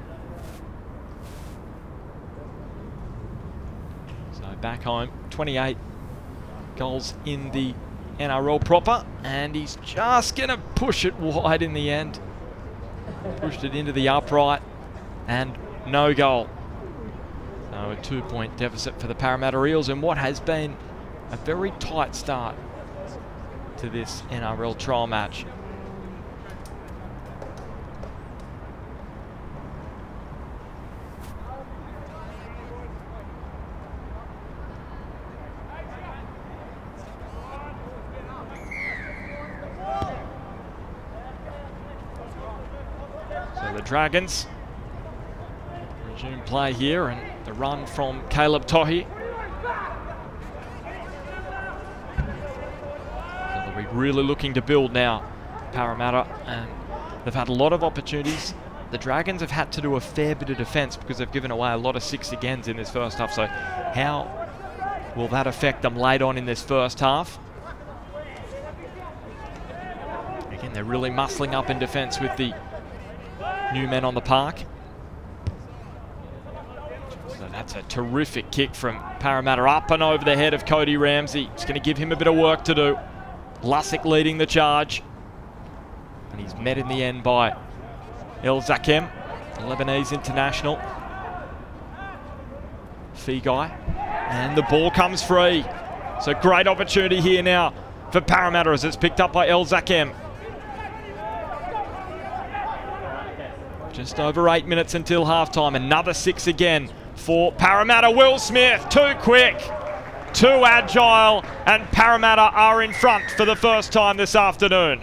So back home, 28 goals in the NRL proper, and he's just going to push it wide in the end. Pushed it into the upright, and no goal. So a 2-point deficit for the Parramatta Eels in what has been a very tight start to this NRL trial match. So the Dragons resume play here, and the run from Caleb Tohi. So they'll be really looking to build now, Parramatta, and they've had a lot of opportunities. The Dragons have had to do a fair bit of defence because they've given away a lot of 6-agains in this first half. So how will that affect them late on in this first half? Again, they're really muscling up in defence with the new men on the park. So that's a terrific kick from Parramatta, up and over the head of Cody Ramsey. It's going to give him a bit of work to do. Lussick leading the charge, and he's met in the end by El Zakem, Lebanese international. Figai, and the ball comes free. So great opportunity here now for Parramatta as it's picked up by El Zakem. Just over 8 minutes until halftime. Another 6 again for Parramatta. Will Smith, too quick, too agile, and Parramatta are in front for the first time this afternoon.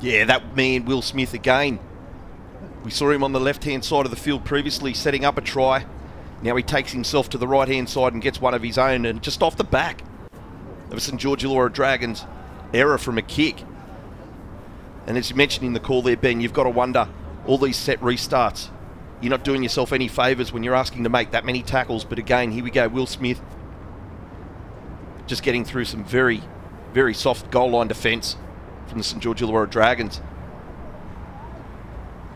Yeah, that man, Will Smith, again. We saw him on the left-hand side of the field previously setting up a try. Now he takes himself to the right-hand side and gets one of his own, and just off the back of a St George Illawarra Dragons error from a kick. And as you mentioned in the call there, Ben, you've got to wonder, all these set restarts, you're not doing yourself any favours when you're asking to make that many tackles. But again, here we go, Will Smith just getting through some very, very soft goal line defence from the St George Illawarra Dragons.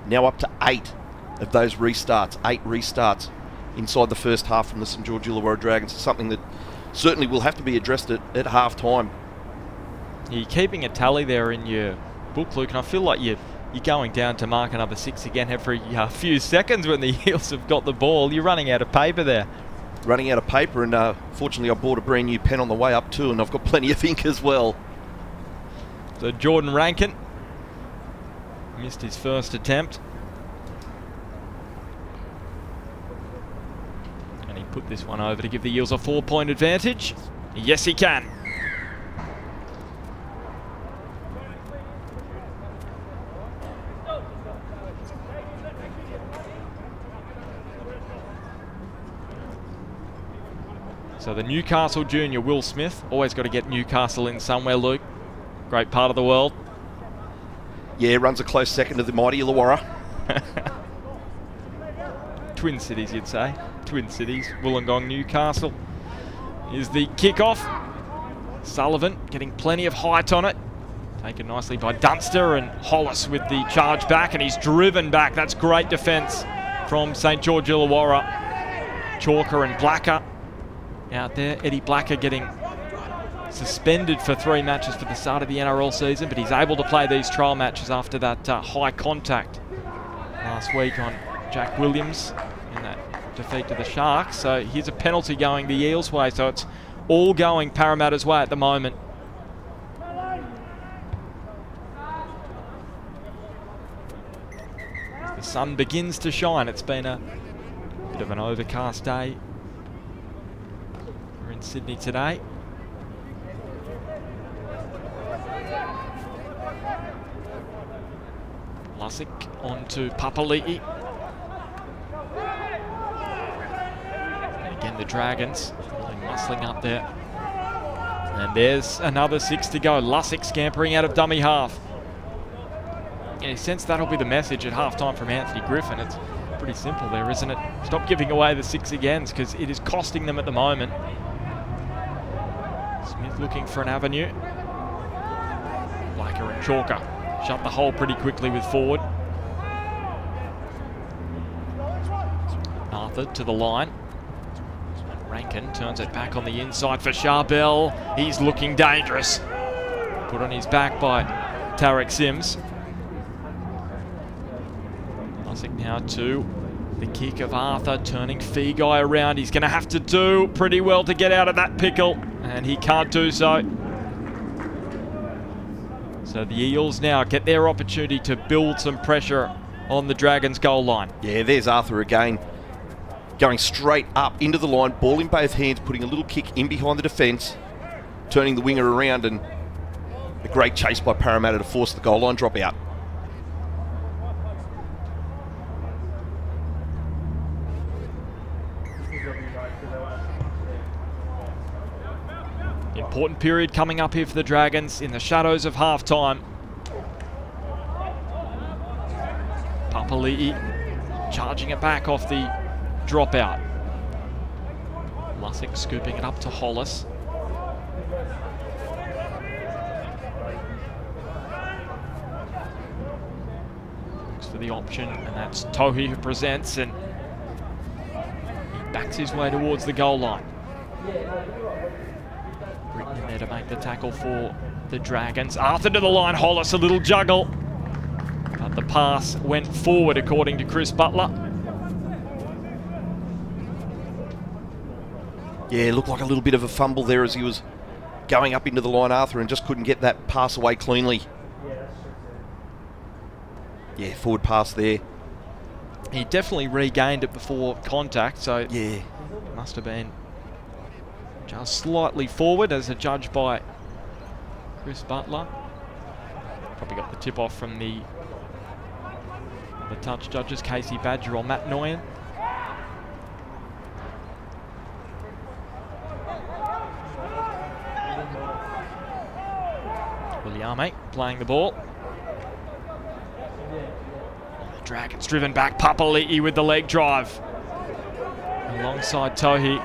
Now up to 8 of those restarts, 8 restarts inside the first half from the St George Illawarra Dragons. It's something that certainly will have to be addressed at half time. You're keeping a tally there in your book, Luke, and I feel like you're going down to mark another 6 again every few seconds when the Eels have got the ball. You're running out of paper there. Running out of paper, and fortunately I bought a brand new pen on the way up too, and I've got plenty of ink as well. So Jordan Rankin missed his first attempt, and he put this one over to give the Eels a 4-point advantage. Yes, he can. So the Newcastle junior, Will Smith. Always got to get Newcastle in somewhere, Luke. Great part of the world. Yeah, runs a close second to the mighty Illawarra. Twin cities, you'd say. Twin cities, Wollongong, Newcastle. Here's the kickoff. Sullivan getting plenty of height on it. Taken nicely by Dunster, and Hollis with the charge back, and he's driven back. That's great defence from St George Illawarra. Chalker and Blacker out there. Eddie Blacker getting suspended for 3 matches for the start of the NRL season, but he's able to play these trial matches after that high contact last week on Jack Williams in that defeat to the Sharks. So here's a penalty going the Eels' way, so it's all going Parramatta's way at the moment. As the sun begins to shine, it's been a bit of an overcast day in Sydney today. Lusick on to Papali'i. And again, the Dragons really muscling up there. And there's another 6 to go. Lusick scampering out of dummy half. In a sense, that'll be the message at halftime from Anthony Griffin. It's pretty simple there, isn't it? Stop giving away the 6 agains, because it is costing them at the moment. Smith looking for an avenue. Blacker and Chalker shut the hole pretty quickly with forward. Arthur to the line. Rankin turns it back on the inside for Charbel. He's looking dangerous. Put on his back by Tarek Sims. Lusick now to the kick of Arthur, turning Feagai around. He's going to have to do pretty well to get out of that pickle, and he can't do so. So the Eels now get their opportunity to build some pressure on the Dragons' goal line. Yeah, there's Arthur again, going straight up into the line, ball in both hands, putting a little kick in behind the defence, turning the winger around, and a great chase by Parramatta to force the goal line drop out. Important period coming up here for the Dragons in the shadows of halftime. Papali'i charging it back off the dropout. Lusick scooping it up to Hollis. Looks for the option, and that's Tohi who presents, and he backs his way towards the goal line. In there to make the tackle for the Dragons. Arthur to the line, Hollis a little juggle. But the pass went forward according to Chris Butler. Yeah, looked like a little bit of a fumble there as he was going up into the line, Arthur, and just couldn't get that pass away cleanly. Yeah, forward pass there. He definitely regained it before contact, so yeah, it must have been just slightly forward as adjudged by Chris Butler. Probably got the tip off from the touch judges, Casey Badger or Matt Noyan. Williame playing the ball. The Dragons driven back, Papali'i with the leg drive. Alongside Tohi.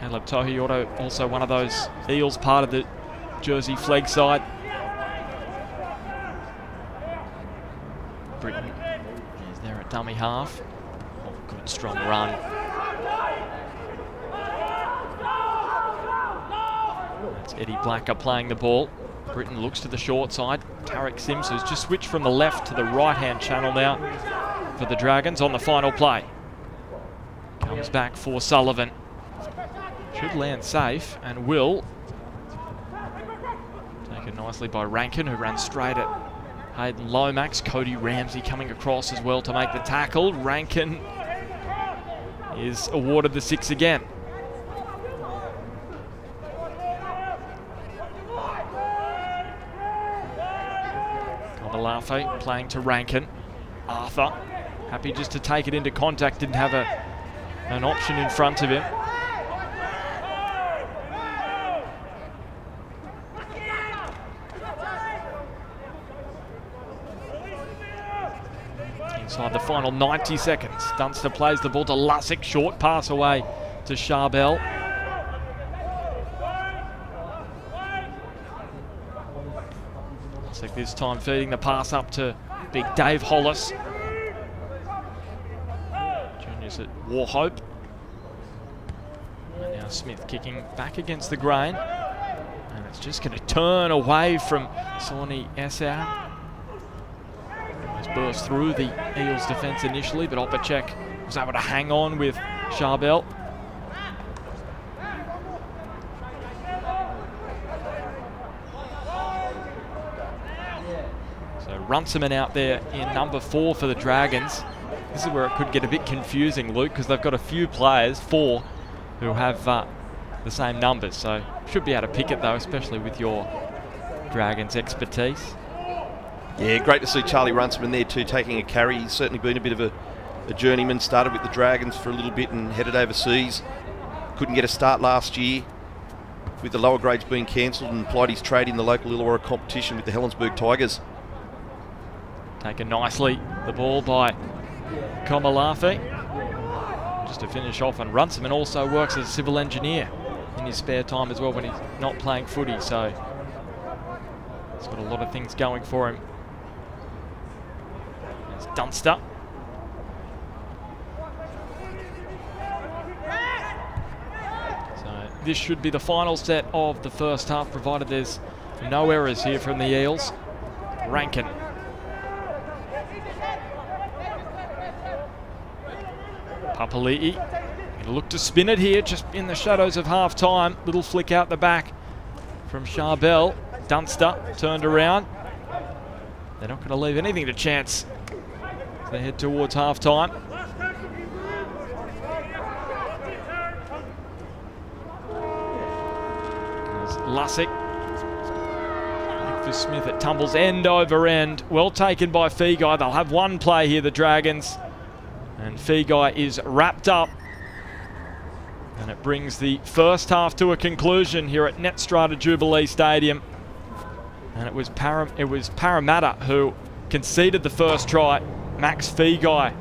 Caleb Tohi, also one of those Eels, part of the Jersey flag side. Britton is there at dummy half. Oh, good strong run. That's Eddie Blacker playing the ball. Britton looks to the short side. Tarek Sims has just switched from the left to the right-hand channel now for the Dragons on the final play. Comes back for Sullivan. Should land safe, and will. Taken nicely by Rankin, who ran straight at Hayden Lomax. Cody Ramsey coming across as well to make the tackle. Rankin is awarded the 6 again. Kamalafe playing to Rankin. Arthur, happy just to take it into contact, didn't have an option in front of him. Inside the final 90 seconds, Dunster plays the ball to Lusick, short pass away to Charbel. Lusick this time feeding the pass up to big Dave Hollis. Juniors at Warhope. And now Smith kicking back against the grain. And it's just going to turn away from Sawney Esau. Burst through the Eels defence initially, but Opacek was able to hang on with Charbel. So Runciman out there in number 4 for the Dragons. This is where it could get a bit confusing, Luke, because they've got a few players, 4, who have the same numbers. So should be able to pick it though, especially with your Dragons expertise. Yeah, great to see Charlie Runciman there too, taking a carry. He's certainly been a bit of a journeyman. Started with the Dragons for a little bit and headed overseas. Couldn't get a start last year with the lower grades being cancelled, and applied his trade in the local Illawarra competition with the Helensburgh Tigers. Taken nicely, the ball by Komalafi. Just to finish off, and Runciman also works as a civil engineer in his spare time as well when he's not playing footy, so he's got a lot of things going for him. There's Dunster. So this should be the final set of the first half, provided there's no errors here from the Eels. Rankin. Papali'i. Gonna look to spin it here, just in the shadows of half time. Little flick out the back from Charbel. Dunster turned around. They're not going to leave anything to chance as they head towards half time. There's Lussick. Look for Smith. It tumbles end over end. Well taken by Feagai. They'll have one play here, the Dragons. And Feagai is wrapped up. And it brings the first half to a conclusion here at Netstrata Jubilee Stadium. And it was Parramatta who conceded the first try. Max Feagai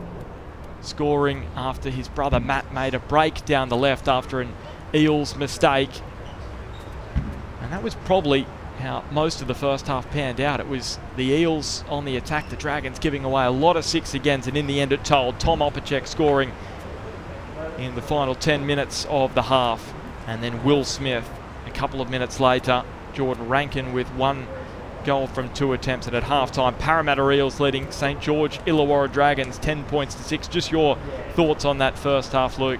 scoring after his brother Matt made a break down the left after an Eels mistake. And that was probably how most of the first half panned out. It was the Eels on the attack, the Dragons giving away a lot of 6-agains, and in the end it told. Tom Opacek scoring in the final 10 minutes of the half, and then Will Smith a couple of minutes later. Jordan Rankin with one goal from 2 attempts, and at halftime Parramatta Eels leading St George Illawarra Dragons 10 points to 6. Just your thoughts on that first half, Luke?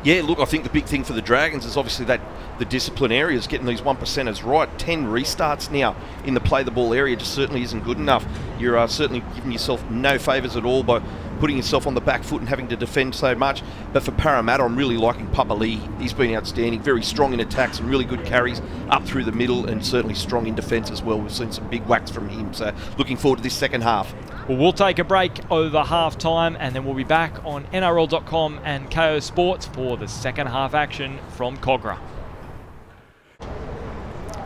Yeah, look, I think the big thing for the Dragons is obviously that the discipline area is getting these 1%ers right. 10 restarts now in the play the ball area just certainly isn't good enough. You're certainly giving yourself no favours at all by putting yourself on the back foot and having to defend so much. But for Parramatta, I'm really liking Papali'i. He's been outstanding, very strong in attacks and really good carries up through the middle, and certainly strong in defence as well. We've seen some big whacks from him, so looking forward to this second half. Well, we'll take a break over half-time, and then we'll be back on NRL.com and KO Sports for the second half action from Cogra.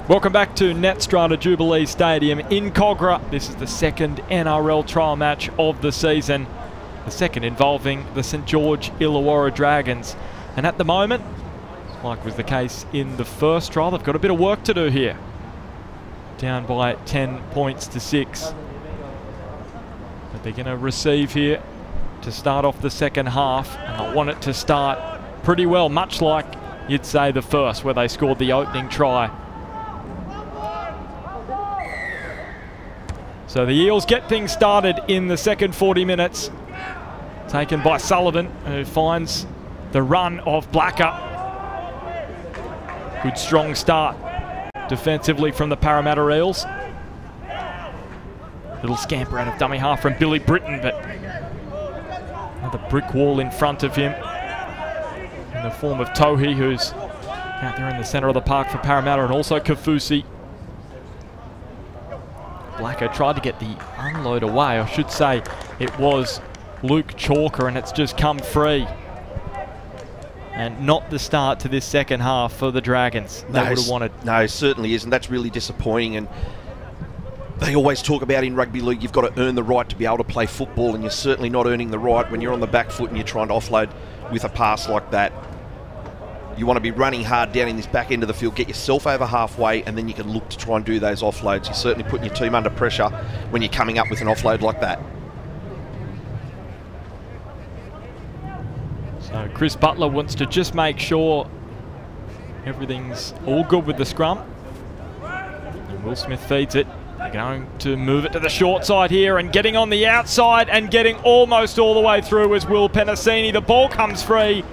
Welcome back to Netstrata Jubilee Stadium in Cogra. This is the second NRL trial match of the season, the second involving the St George Illawarra Dragons. And at the moment, like was the case in the first trial, they've got a bit of work to do here. Down by 10 points to 6. But they're going to receive here to start off the second half, and I want it to start pretty well, much like you'd say the first, where they scored the opening try. So the Eels get things started in the second 40 minutes. Taken by Sullivan, who finds the run of Blacker. Good strong start defensively from the Parramatta Eels. Little scamper out of dummy half from Billy Britton, but another brick wall in front of him in the form of Tohi, who's out there in the centre of the park for Parramatta, and also Kafusi. Blacker tried to get the unload away. I should say it was Luke Chalker, and it's just come free. And not the start to this second half for the Dragons they would have wanted. No, certainly isn't. That's really disappointing. And they always talk about in rugby league, you've got to earn the right to be able to play football, and you're certainly not earning the right when you're on the back foot and you're trying to offload with a pass like that. You want to be running hard down in this back end of the field, get yourself over halfway, and then you can look to try and do those offloads. You're certainly putting your team under pressure when you're coming up with an offload like that. So Chris Butler wants to just make sure everything's all good with the scrum. And Will Smith feeds it. They're going to move it to the short side here, and getting on the outside and getting almost all the way through is Will Penasini. The ball comes free,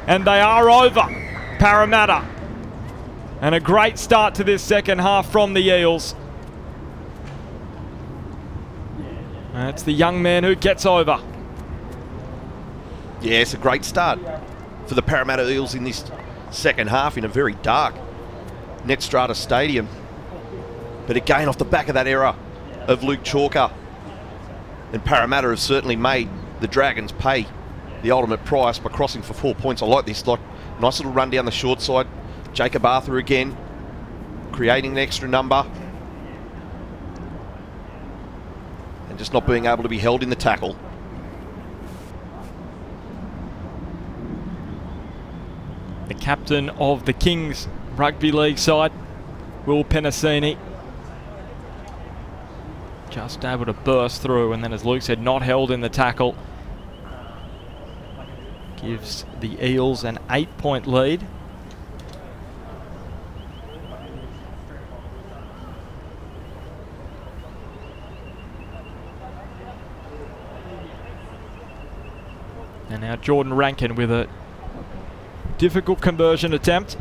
and they are over, Parramatta. And a great start to this second half from the Eels. And it's the young man who gets over. Yeah, it's a great start for the Parramatta Eels in this second half in a very dark Netstrata Stadium. But again, off the back of that error of Luke Chalker. And Parramatta have certainly made the Dragons pay the ultimate price by crossing for 4 points. I like this. Like, nice little run down the short side. Jacob Arthur again, creating an extra number. And just not being able to be held in the tackle. The captain of the Kings Rugby League side, Will Penasini, just able to burst through, and then, as Luke said, not held in the tackle. Gives the Eels an 8-point lead. And now Jordan Rankin with a difficult conversion attempt.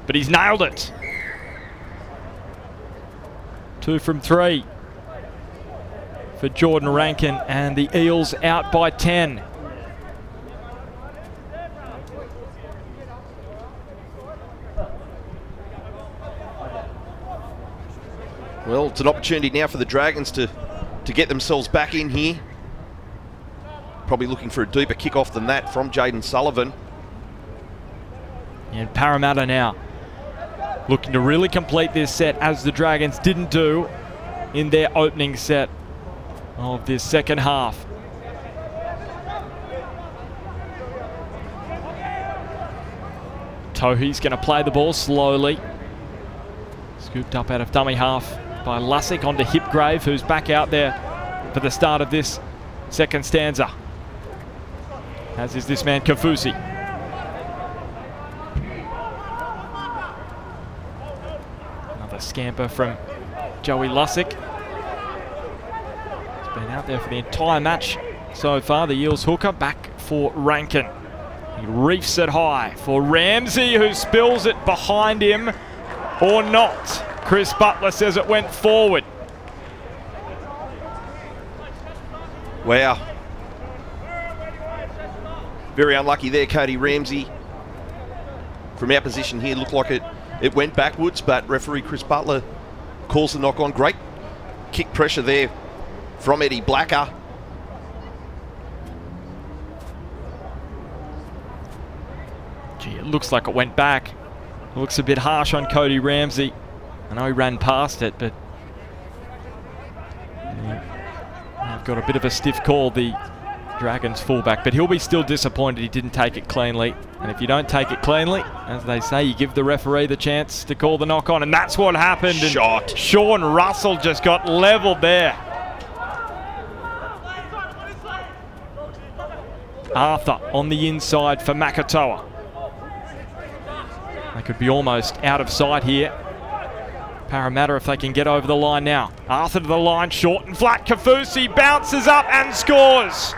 But he's nailed it. 2 from 3 for Jordan Rankin, and the Eels out by 10. Well, it's an opportunity now for the Dragons to get themselves back in here. Probably looking for a deeper kick-off than that from Jaden Sullivan. And Parramatta now looking to really complete this set, as the Dragons didn't do in their opening set of this second half. Tohi's going to play the ball slowly. Scooped up out of dummy half by Lussick onto Hipgrave, who's back out there for the start of this second stanza. As is this man, Kafusi. Another scamper from Joey Lussick. He's been out there for the entire match so far. The Eels hooker back for Rankin. He reefs it high for Ramsey, who spills it behind him, or not. Chris Butler says it went forward. Wow. Very unlucky there, Cody Ramsey. From our position here, looked like it went backwards, but referee Chris Butler calls the knock on. Great kick pressure there from Eddie Blacker. Gee, it looks like it went back. It looks a bit harsh on Cody Ramsey. I know he ran past it, but I've got a bit of a stiff call, the Dragons fullback, but he'll be still disappointed he didn't take it cleanly. And if you don't take it cleanly, as they say, you give the referee the chance to call the knock on, and that's what happened. Shot. And Sean Russell just got levelled there. Arthur on the inside for Makatoa. They could be almost out of sight here. Parramatta, if they can get over the line now. Arthur to the line, short and flat. Kafusi bounces up and scores.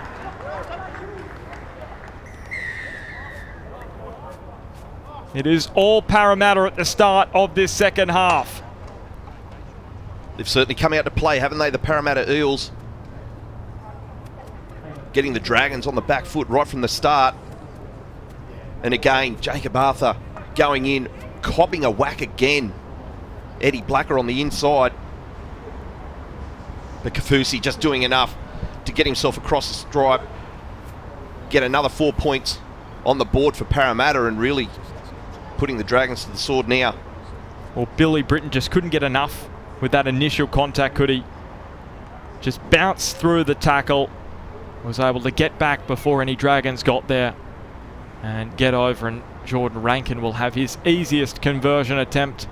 It is all Parramatta at the start of this second half. They've certainly come out to play, haven't they, the Parramatta Eels? Getting the Dragons on the back foot right from the start. And again, Jacob Arthur going in, copping a whack again. Eddie Blacker on the inside. But Kafusi just doing enough to get himself across the stripe. Get another 4 points on the board for Parramatta, and really putting the Dragons to the sword now. Well, Billy Britton just couldn't get enough with that initial contact, could he? Just bounced through the tackle. Was able to get back before any Dragons got there and get over, and Jordan Rankin will have his easiest conversion attempt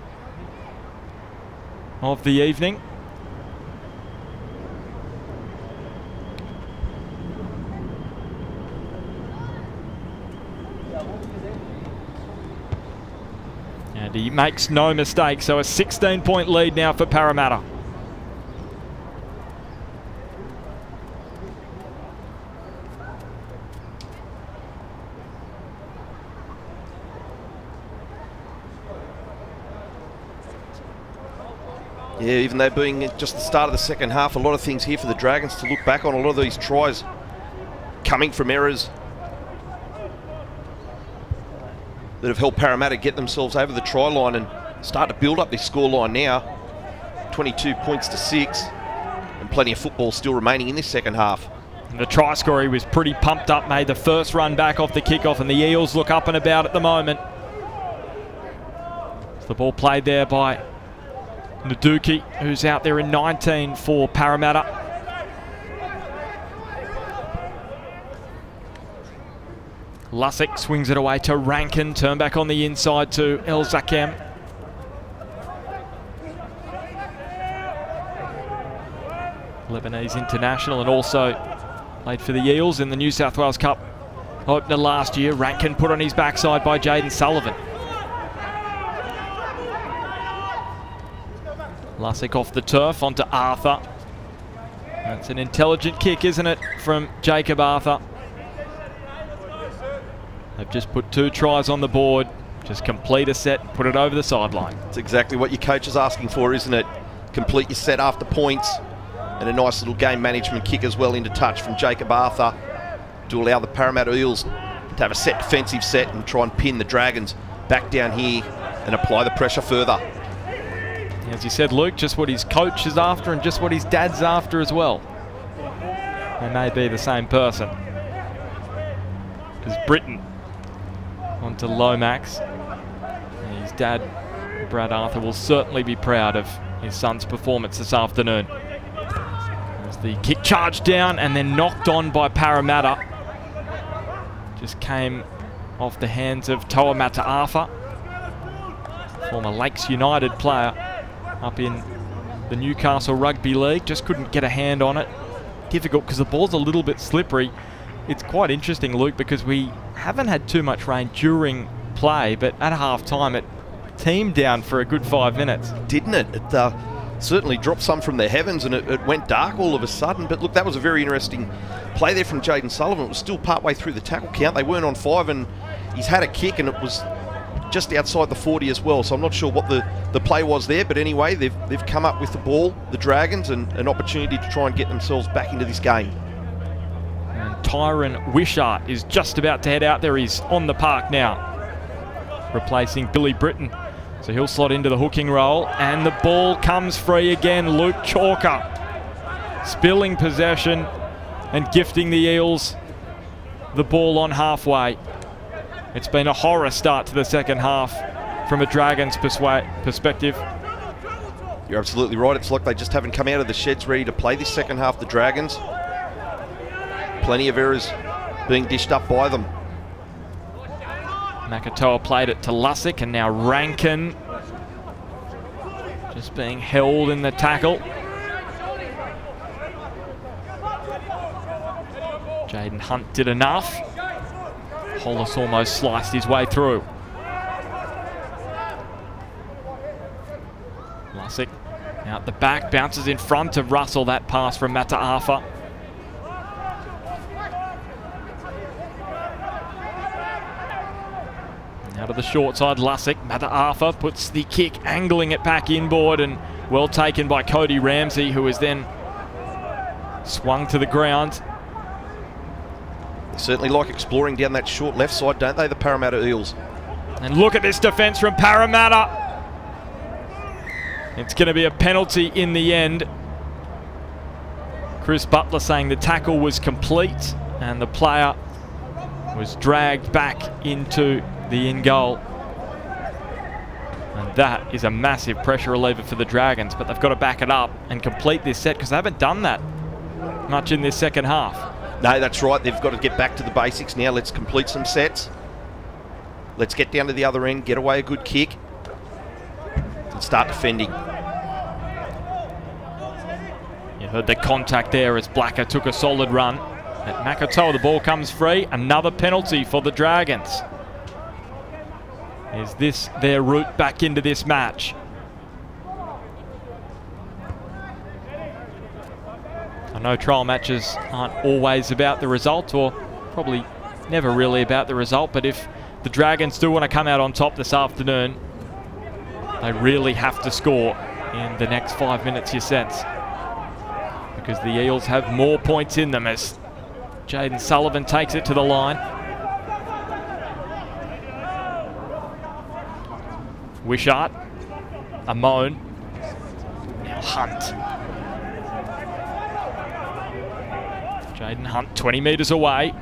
of the evening. And he makes no mistake, so a 16-point lead now for Parramatta. Yeah, even though being just the start of the second half, a lot of things here for the Dragons to look back on. A lot of these tries coming from errors that have helped Parramatta get themselves over the try line and start to build up this scoreline now. 22 points to 6, and plenty of football still remaining in this second half. And the try scorer, he was pretty pumped up, made the first run back off the kickoff, and the Eels look up and about at the moment. It's the ball played there by Nduki, who's out there in 19 for Parramatta. Lussick swings it away to Rankin, turn back on the inside to El Zakem. Lebanese international, and also played for the Eels in the New South Wales Cup opener last year. Rankin put on his backside by Jaden Sullivan. Lussick off the turf onto Arthur. That's an intelligent kick, isn't it, from Jacob Arthur. They've just put 2 tries on the board. Just complete a set, put it over the sideline. It's exactly what your coach is asking for, isn't it? Complete your set after points. And a nice little game management kick as well into touch from Jacob Arthur to allow the Parramatta Eels to have a set defensive set and try and pin the Dragons back down here and apply the pressure further. As you said, Luke, just what his coach is after and just what his dad's after as well. They may be the same person. As Britton onto Lomax. And his dad, Brad Arthur, will certainly be proud of his son's performance this afternoon. As the kick charged down and then knocked on by Parramatta. Just came off the hands of Toa Mata'afa, former Lakes United player up in the Newcastle Rugby League. Just couldn't get a hand on it. Difficult because the ball's a little bit slippery. It's quite interesting, Luke, because we haven't had too much rain during play, but at half-time it teamed down for a good 5 minutes. Didn't it? It certainly dropped some from the heavens, and it went dark all of a sudden. But look, that was a very interesting play there from Jaden Sullivan. It was still part-way through the tackle count. They weren't on 5, and he's had a kick, and it was just outside the 40 as well. So I'm not sure what the play was there, but anyway, they've come up with the ball, the Dragons, and an opportunity to try and get themselves back into this game. And Tyron Wishart is just about to head out there. He's on the park now, replacing Billy Britton. So he'll slot into the hooking role, and the ball comes free again. Luke Chalker spilling possession and gifting the Eels the ball on halfway. It's been a horror start to the second half from a Dragons perspective. You're absolutely right. It's like they just haven't come out of the sheds ready to play this second half, the Dragons. Plenty of errors being dished up by them. Makatoa played it to Lussick, and now Rankin just being held in the tackle. Jaden Hunt did enough. Hollis almost sliced his way through. Lussick out the back, bounces in front of Russell. That pass from Mata'afa. Out of the short side, Lussick. Mata'afa puts the kick, angling it back inboard, and well taken by Cody Ramsey, who is then swung to the ground. They certainly like exploring down that short left side, don't they, the Parramatta Eels? And look at this defence from Parramatta. It's going to be a penalty in the end. Chris Butler saying the tackle was complete and the player was dragged back into the in goal. And that is a massive pressure reliever for the Dragons, but they've got to back it up and complete this set because they haven't done that much in this second half. No, that's right. They've got to get back to the basics now. Let's complete some sets. Let's get down to the other end, get away a good kick, and start defending. You heard the contact there as Blacker took a solid run. At Makatoa, the ball comes free. Another penalty for the Dragons. Is this their route back into this match? I know trial matches aren't always about the result, or probably never really about the result, but if the Dragons do want to come out on top this afternoon, they really have to score in the next 5 minutes, you sense. Because the Eels have more points in them as Jaden Sullivan takes it to the line. Wishart, Amone. Now Hunt. Jaden Hunt 20 metres away.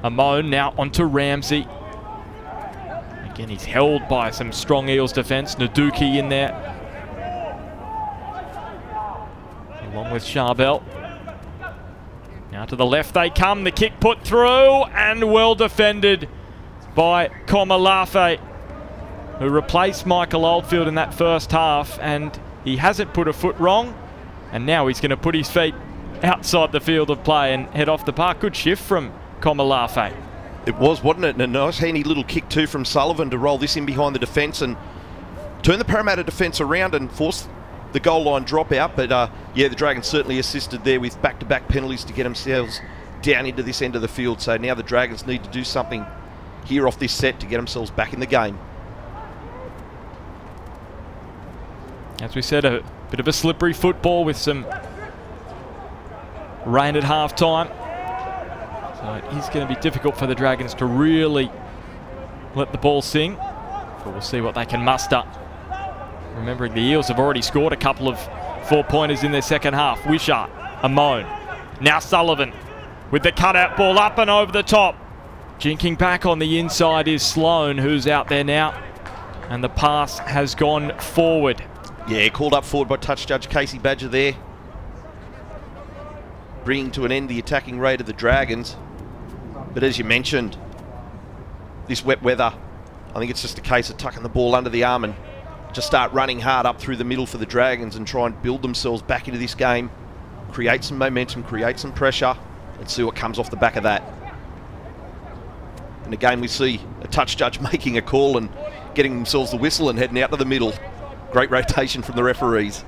Amone now onto Ramsey. Again, he's held by some strong Eels defence. Naduki in there, along with Charbel. Now to the left they come. The kick put through and well defended by Komalafe, who replaced Michael Oldfield in that first half, and he hasn't put a foot wrong, and now he's going to put his feet outside the field of play and head off the park. Good shift from Komalafe. It was, wasn't it? And a nice handy little kick too from Sullivan to roll this in behind the defence and turn the Parramatta defence around and force the goal line dropout. But yeah, the Dragons certainly assisted there with back-to-back penalties to get themselves down into this end of the field. So now the Dragons need to do something here off this set to get themselves back in the game. As we said, a bit of a slippery football with some rain at half-time. So it is going to be difficult for the Dragons to really let the ball sing. But we'll see what they can muster. Remembering the Eels have already scored a couple of 4-pointers in their second half. Wishart, Amone, now Sullivan with the cutout ball up and over the top. Jinking back on the inside is Sloan, who's out there now. And the pass has gone forward. Yeah, called up forward by touch judge Casey Badger there. Bringing to an end the attacking rate of the Dragons. But as you mentioned, this wet weather, I think it's just a case of tucking the ball under the arm and just start running hard up through the middle for the Dragons and try and build themselves back into this game, create some momentum, create some pressure, and see what comes off the back of that. And again, we see a touch judge making a call and getting themselves the whistle and heading out to the middle. Great rotation from the referees.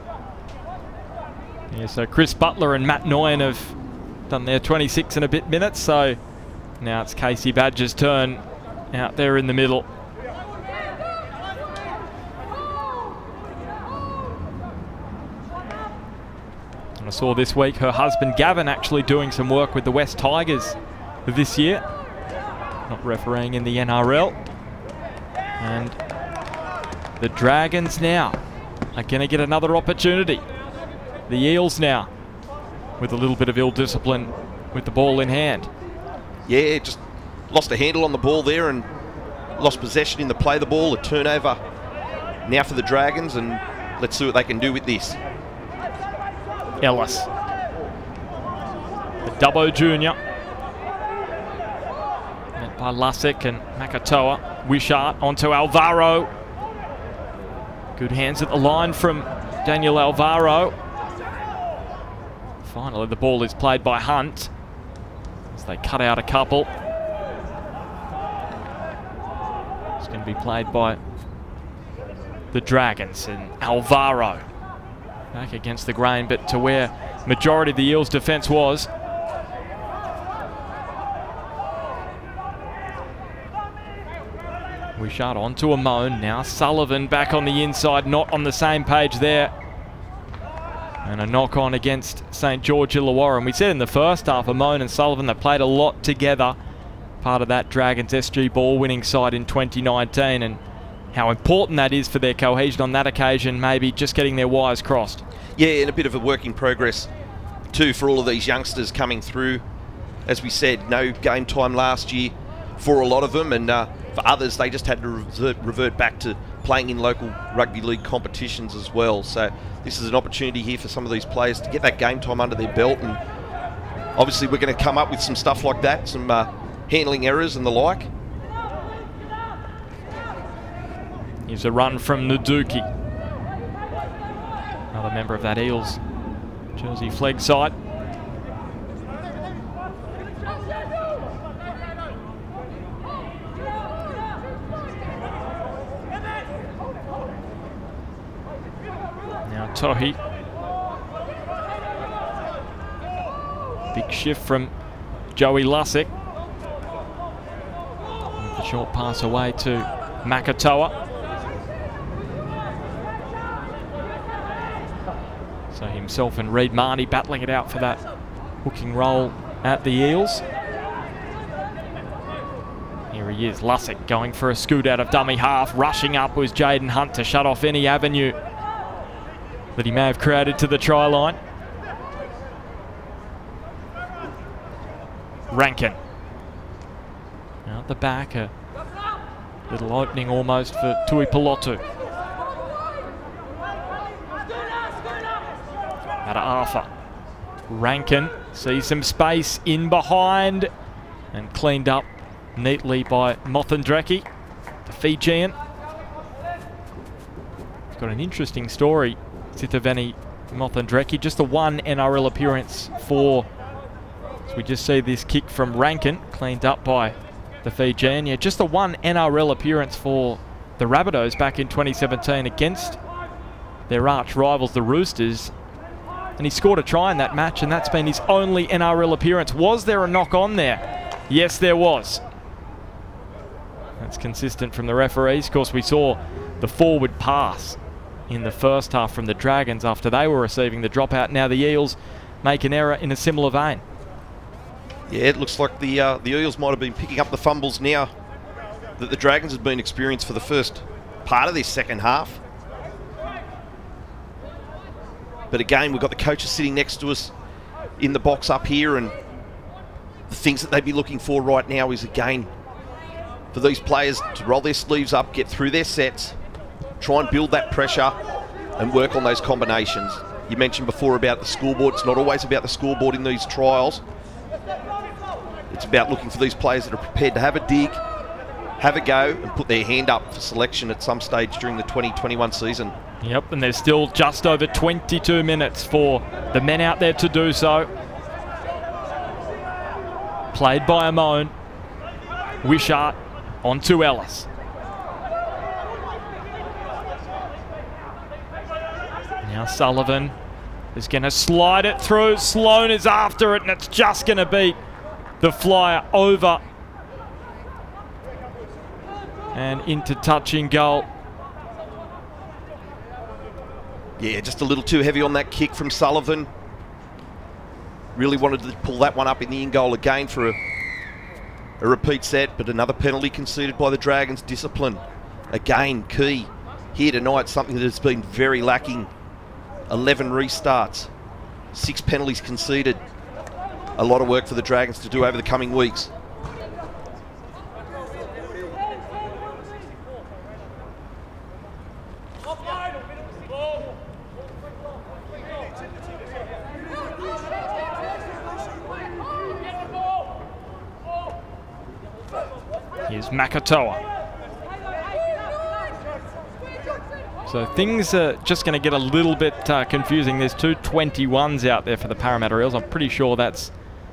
Yeah, so Chris Butler and Matt Noyen have done their 26 and a bit minutes, so now it's Casey Badger's turn out there in the middle. And I saw this week her husband Gavin actually doing some work with the West Tigers this year, not refereeing in the NRL. And the Dragons now are going to get another opportunity. The Eels now with a little bit of ill discipline with the ball in hand. Yeah, just lost a handle on the ball there and lost possession in the play of the ball. A turnover now for the Dragons, and let's see what they can do with this. Ellis, the Dubbo Junior, met by Lussick and Makatoa. Wishart onto Alvaro. Good hands at the line from Daniel Alvaro. Finally, the ball is played by Hunt as they cut out a couple. It's going to be played by the Dragons, and Alvaro back against the grain, but to where majority of the Eels defence was. Wishart onto Amone, now Sullivan back on the inside, not on the same page there. And a knock on against St George Illawarra. And we said in the first half, Amone and Sullivan, they played a lot together. Part of that Dragons SG ball winning side in 2019, and how important that is for their cohesion on that occasion, maybe just getting their wires crossed. Yeah, and a bit of a work in progress too for all of these youngsters coming through. As we said, no game time last year for a lot of them, and for others they just had to revert back to playing in local rugby league competitions as well. So this is an opportunity here for some of these players to get that game time under their belt, and obviously we're going to come up with some stuff like that, some handling errors and the like. Here's a run from Naduki. Another member of that Eels jersey flag side. Now Tohi. Big shift from Joey Lussick. The short pass away to Makatoa. So himself and Reid Marnie battling it out for that hooking roll at the Eels. Here he is, Lussick going for a scoot out of dummy half. Rushing up was Jaden Hunt to shut off any avenue that he may have created to the try line. Rankin. Now at the back, a little opening almost for Tui Pelotu. Out of Arthur. Rankin sees some space in behind and cleaned up neatly by Mothendrecki, the Fijian. He's got an interesting story, Sithaveni Mothendrecki. Just the one NRL appearance for, so we just see this kick from Rankin, cleaned up by the Fijian. Yeah, just the one NRL appearance for the Rabbitohs back in 2017 against their arch rivals, the Roosters. And he scored a try in that match, and that's been his only NRL appearance. Was there a knock on there? Yes, there was. That's consistent from the referees. Of course, we saw the forward pass in the first half from the Dragons after they were receiving the dropout. Now the Eels make an error in a similar vein. Yeah, it looks like the Eels might have been picking up the fumbles now that the Dragons had been experienced for the first part of this second half. But again, we've got the coaches sitting next to us in the box up here, and the things that they'd be looking for right now is, again, for these players to roll their sleeves up, get through their sets, try and build that pressure and work on those combinations. You mentioned before about the scoreboard. It's not always about the scoreboard in these trials. It's about looking for these players that are prepared to have a dig, have a go, and put their hand up for selection at some stage during the 2021 season. Yep, and there's still just over 22 minutes for the men out there to do so. Played by Amon. Wishart onto Ellis. Now Sullivan is going to slide it through. Sloan is after it, and it's just going to beat the flyer over and into touching goal. Yeah, just a little too heavy on that kick from Sullivan. Really wanted to pull that one up in the in-goal again for a repeat set, but another penalty conceded by the Dragons. Discipline, again, key here tonight, something that has been very lacking. 11 restarts, 6 penalties conceded. A lot of work for the Dragons to do over the coming weeks. Here's Makatoa. So things are just going to get a little bit confusing. There's two 21s out there for the Parramatta Eels. I'm pretty sure that's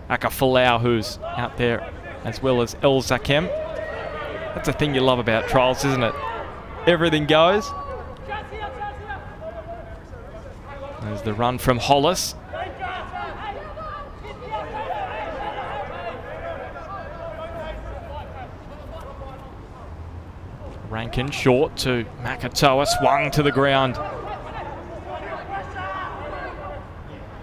Akafalau who's out there, as well as El Zakem. That's the thing you love about trials, isn't it? Everything goes. There's the run from Hollis. Rankin short to Makatoa, swung to the ground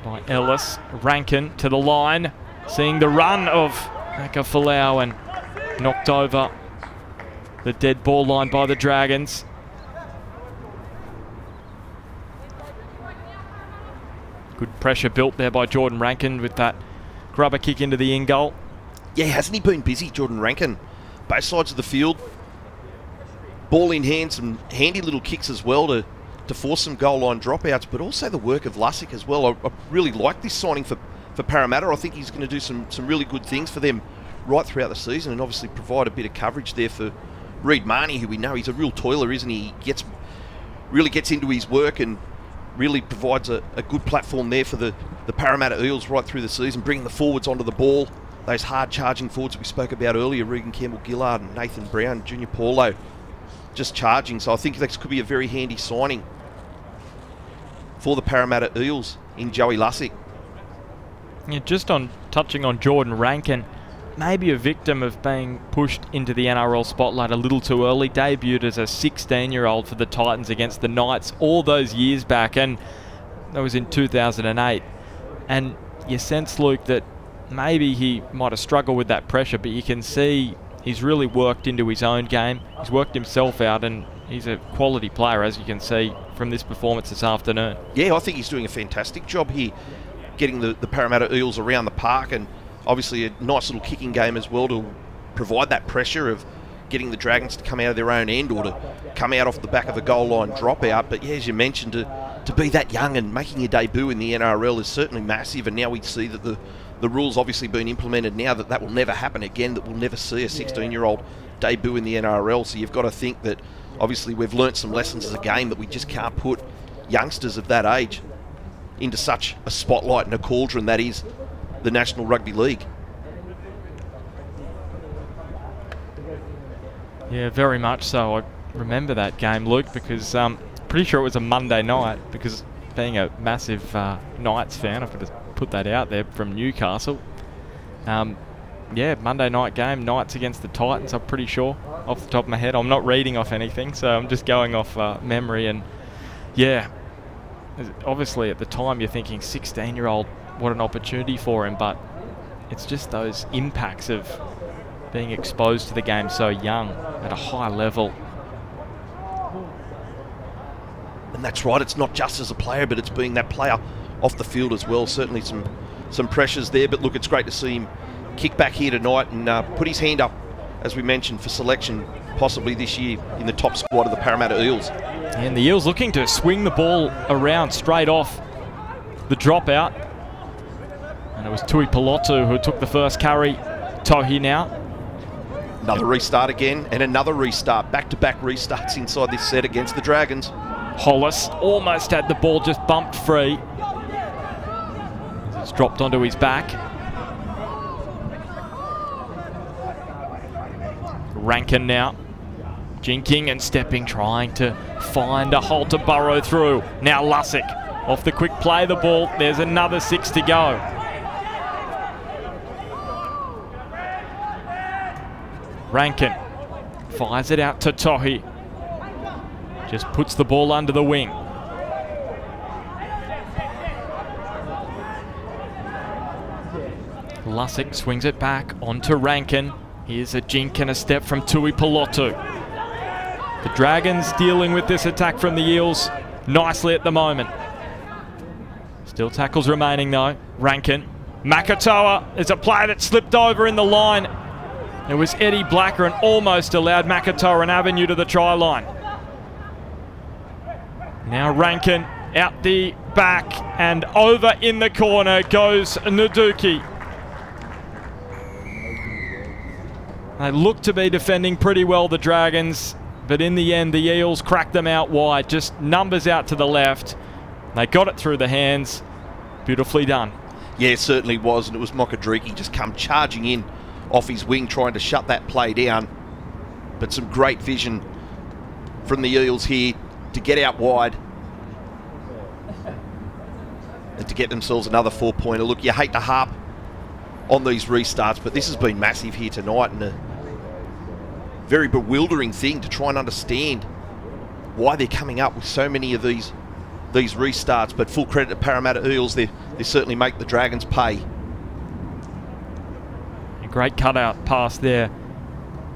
by Ellis. Rankin to the line, seeing the run of Akafalau and knocked over the dead ball line by the Dragons. Good pressure built there by Jordan Rankin with that grubber kick into the in goal. Yeah, hasn't he been busy, Jordan Rankin? Both sides of the field. Ball in hand, some handy little kicks as well to force some goal line dropouts, but also the work of Lussick as well. I really like this signing for Parramatta. I think he's going to do some really good things for them right throughout the season, and obviously provide a bit of coverage there for Reid Marnie, who we know he's a real toiler, isn't he? He really gets into his work and really provides a good platform there for the Parramatta Eels right through the season, bringing the forwards onto the ball. Those hard-charging forwards that we spoke about earlier, Regan Campbell-Gillard and Nathan Brown, Junior Paulo, just charging. So I think this could be a very handy signing for the Parramatta Eels in Joey Lussick. Yeah, just on touching on Jordan Rankin, maybe a victim of being pushed into the NRL spotlight a little too early. Debuted as a 16-year-old for the Titans against the Knights all those years back, and that was in 2008. And you sense, Luke, that maybe he might have struggled with that pressure, but you can see he's really worked into his own game. He's worked himself out, and he's a quality player, as you can see from this performance this afternoon? Yeah, I think he's doing a fantastic job here, getting the Parramatta Eels around the park, and obviously a nice little kicking game as well to provide that pressure of getting the Dragons to come out of their own end or to come out off the back of a goal line dropout. But yeah, as you mentioned, to be that young and making your debut in the NRL is certainly massive, and now we see that the rules obviously being implemented now that will never happen again, that we'll never see a 16-year-old debut in the NRL. So you've got to think that obviously we've learnt some lessons as a game that we just can't put youngsters of that age into such a spotlight and a cauldron that is the National Rugby League. Yeah, very much so. I remember that game, Luke, because pretty sure it was a Monday night, because being a massive Knights fan, I've got to put that out there, from Newcastle. Yeah, Monday night game, Knights against the Titans, I'm pretty sure, off the top of my head. I'm not reading off anything, so I'm just going off memory. And yeah, obviously at the time you're thinking 16-year-old, what an opportunity for him, but it's just those impacts of being exposed to the game so young at a high level. And that's right, it's not just as a player, but it's being that player off the field as well. Certainly some pressures there, but look, it's great to see him kick back here tonight and put his hand up, as we mentioned, for selection possibly this year in the top squad of the Parramatta Eels. And the Eels looking to swing the ball around straight off the dropout. And it was Tui Pilotu who took the first carry. Tohi now. Another restart again, and another restart. Back-to-back restarts inside this set against the Dragons. Hollis almost had the ball just bumped free. It's dropped onto his back. Rankin now. Jinking and stepping, trying to find a hole to burrow through. Now Lussick off the quick play the ball. There's another 6 to go. Rankin fires it out to Tohi. Just puts the ball under the wing. Lussick swings it back onto Rankin. Here's a jink and a step from Tui Pilotu. The Dragons dealing with this attack from the Eels nicely at the moment. Still tackles remaining though. Rankin. Makatoa is a player that slipped over in the line. It was Eddie Blacker and almost allowed Makatoa an avenue to the try line. Now Rankin out the back and over in the corner goes Nduki. They look to be defending pretty well, the Dragons, but in the end the Eels cracked them out wide. Just numbers out to the left. They got it through the hands. Beautifully done. Yeah, it certainly was, and it was Mokadriki just come charging in off his wing trying to shut that play down. But some great vision from the Eels here to get out wide and to get themselves another 4-pointer. Look, you hate to harp on these restarts, but this has been massive here tonight and a very bewildering thing to try and understand why they're coming up with so many of these restarts. But full credit to Parramatta Eels, they certainly make the Dragons pay. A great cutout pass there,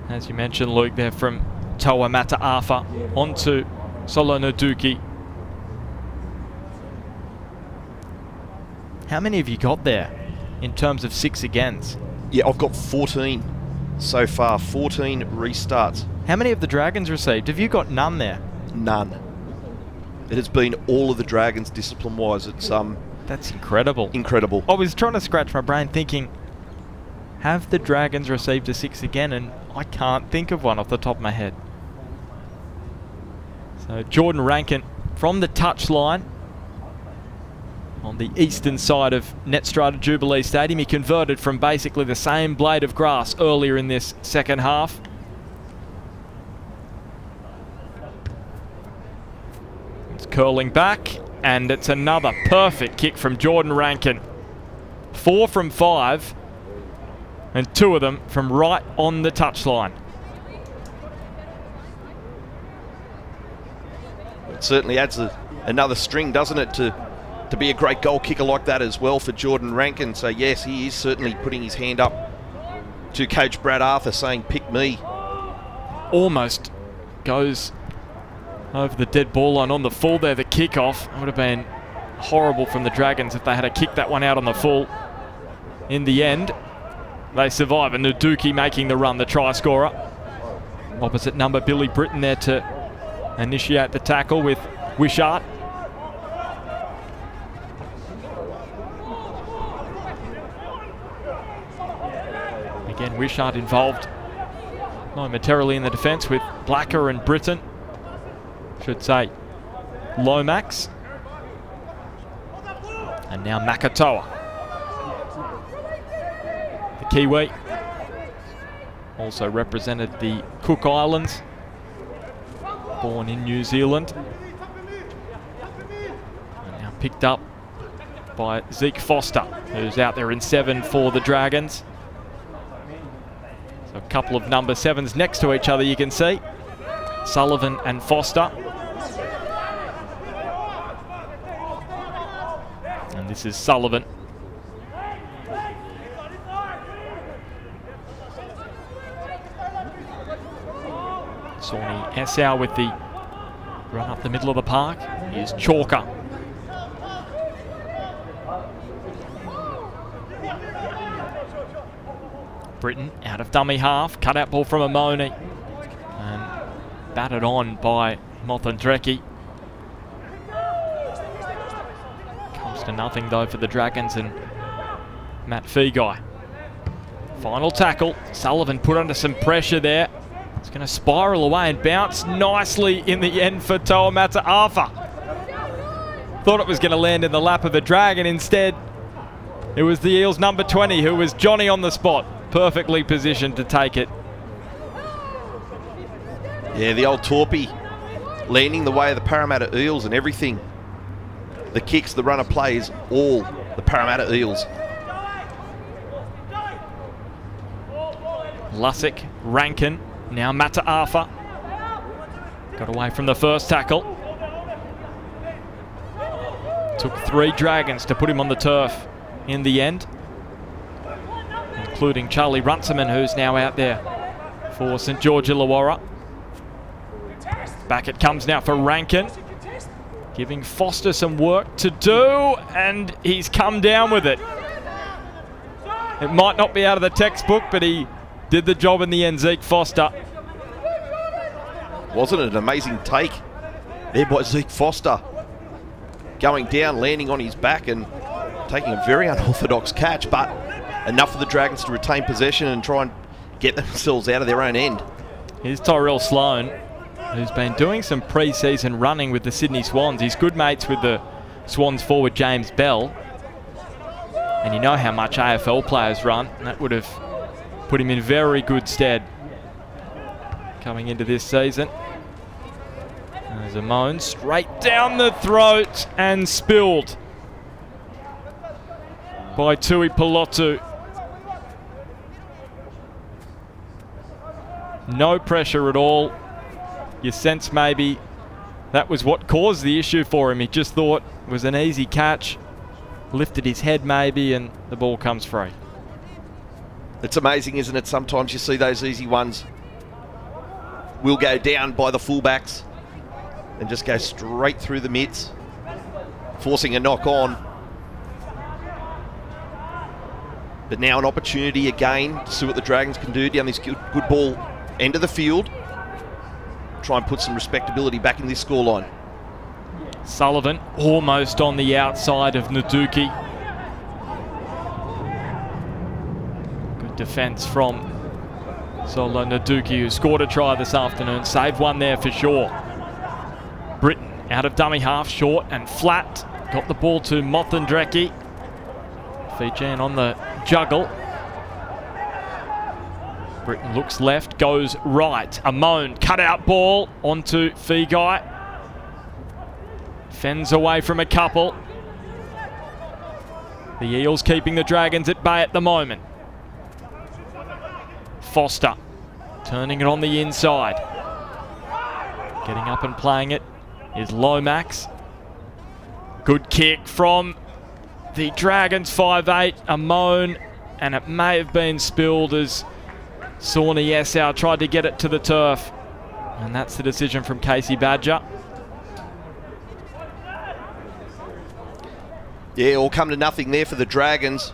as you mentioned, Luke, there from Toa Mata'afa onto Solo Nduki. How many have you got there in terms of 6 agains? Yeah, I've got 14 so far, 14 restarts. How many have the Dragons received? Have you got none there? None. It has been all of the Dragons discipline-wise. It's That's incredible. Incredible. I was trying to scratch my brain thinking, have the Dragons received a 6 again? And I can't think of one off the top of my head. So Jordan Rankin from the touchline on the eastern side of Netstrata Jubilee Stadium. He converted from basically the same blade of grass earlier in this second half. It's curling back, and it's another perfect kick from Jordan Rankin. 4 from 5, and 2 of them from right on the touchline. It certainly adds another string, doesn't it, to be a great goal kicker like that as well for Jordan Rankin. So yes, he is certainly putting his hand up to Coach Brad Arthur saying, pick me. Almost goes over the dead ball line on the full there, the kickoff. It would have been horrible from the Dragons if they had to kick that one out on the full. In the end, they survive, and Nduki making the run, the try scorer. Opposite number, Billy Britton there to initiate the tackle with Wishart. Again, Wishart involved momentarily in the defence with Blacker and Britton. Should say Lomax. And now Makatoa. The Kiwi. Also represented the Cook Islands. Born in New Zealand. And now picked up by Zeke Foster, who's out there in 7 for the Dragons. So a couple of number 7s next to each other, you can see. Sullivan and Foster. And this is Sullivan. Sawney Essau with the run up the middle of the park. Here's Chalker. Britton out of dummy half. Cut out ball from Amoni. And batted on by Mothendreki. Comes to nothing though for the Dragons and Matt Feagai. Final tackle. Sullivan put under some pressure there. It's going to spiral away and bounce nicely in the end for Toa Mata'afa. Thought it was going to land in the lap of a Dragon. Instead, it was the Eels number 20 who was Johnny on the spot. Perfectly positioned to take it. Yeah, the old Torpy landing the way of the Parramatta Eels and everything. The kicks, the runner plays, all the Parramatta Eels. Lussick, Rankin. Now Mata'afa. Got away from the first tackle. Took 3 Dragons to put him on the turf in the end. Including Charlie Runciman, who's now out there for St George Illawarra. Back it comes now for Rankin. Giving Foster some work to do, and he's come down with it. It might not be out of the textbook, but he did the job in the end, Zeke Foster. Wasn't it an amazing take there by Zeke Foster? Going down, landing on his back and taking a very unorthodox catch, but enough for the Dragons to retain possession and try and get themselves out of their own end. Here's Tyrell Sloan, who's been doing some pre-season running with the Sydney Swans. He's good mates with the Swans forward James Bell. And you know how much AFL players run. And that would have put him in very good stead coming into this season. There's a moan straight down the throat and spilled by Tui Pelotu. No pressure at all. You sense maybe that was what caused the issue for him. He just thought it was an easy catch, lifted his head maybe, and the ball comes free. It's amazing, isn't it? Sometimes you see those easy ones will go down by the fullbacks and just go straight through the mitts, forcing a knock on. But now an opportunity again to see what the Dragons can do down this good ball end of the field. Try and put some respectability back in this scoreline. Sullivan almost on the outside of Nduki. Good defence from Solo Nduki, who scored a try this afternoon. Saved one there for sure. Britton out of dummy half, short and flat. Got the ball to Mothendreki. Fijian on the juggle. Britton looks left, goes right. Amon, cut out ball onto Feagai. Fends away from a couple. The Eels keeping the Dragons at bay at the moment. Foster turning it on the inside. Getting up and playing it is Lomax. Good kick from the Dragons, 5'8", Amon, and it may have been spilled as Sawney Essau tried to get it to the turf. And that's the decision from Casey Badger. Yeah, all come to nothing there for the Dragons.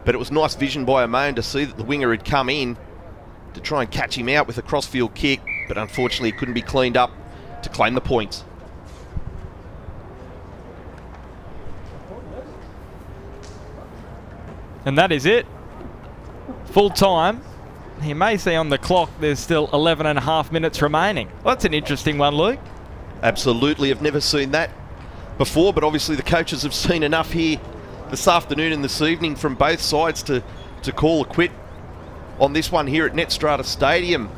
But it was nice vision by Amon to see that the winger had come in to try and catch him out with a crossfield kick, but unfortunately it couldn't be cleaned up to claim the points. And that is it. Full time. You may see on the clock there's still 11 and a half minutes remaining. Well, that's an interesting one, Luke. Absolutely, I've never seen that before, but obviously the coaches have seen enough here this afternoon and this evening from both sides to call a quit on this one here at Netstrata Stadium.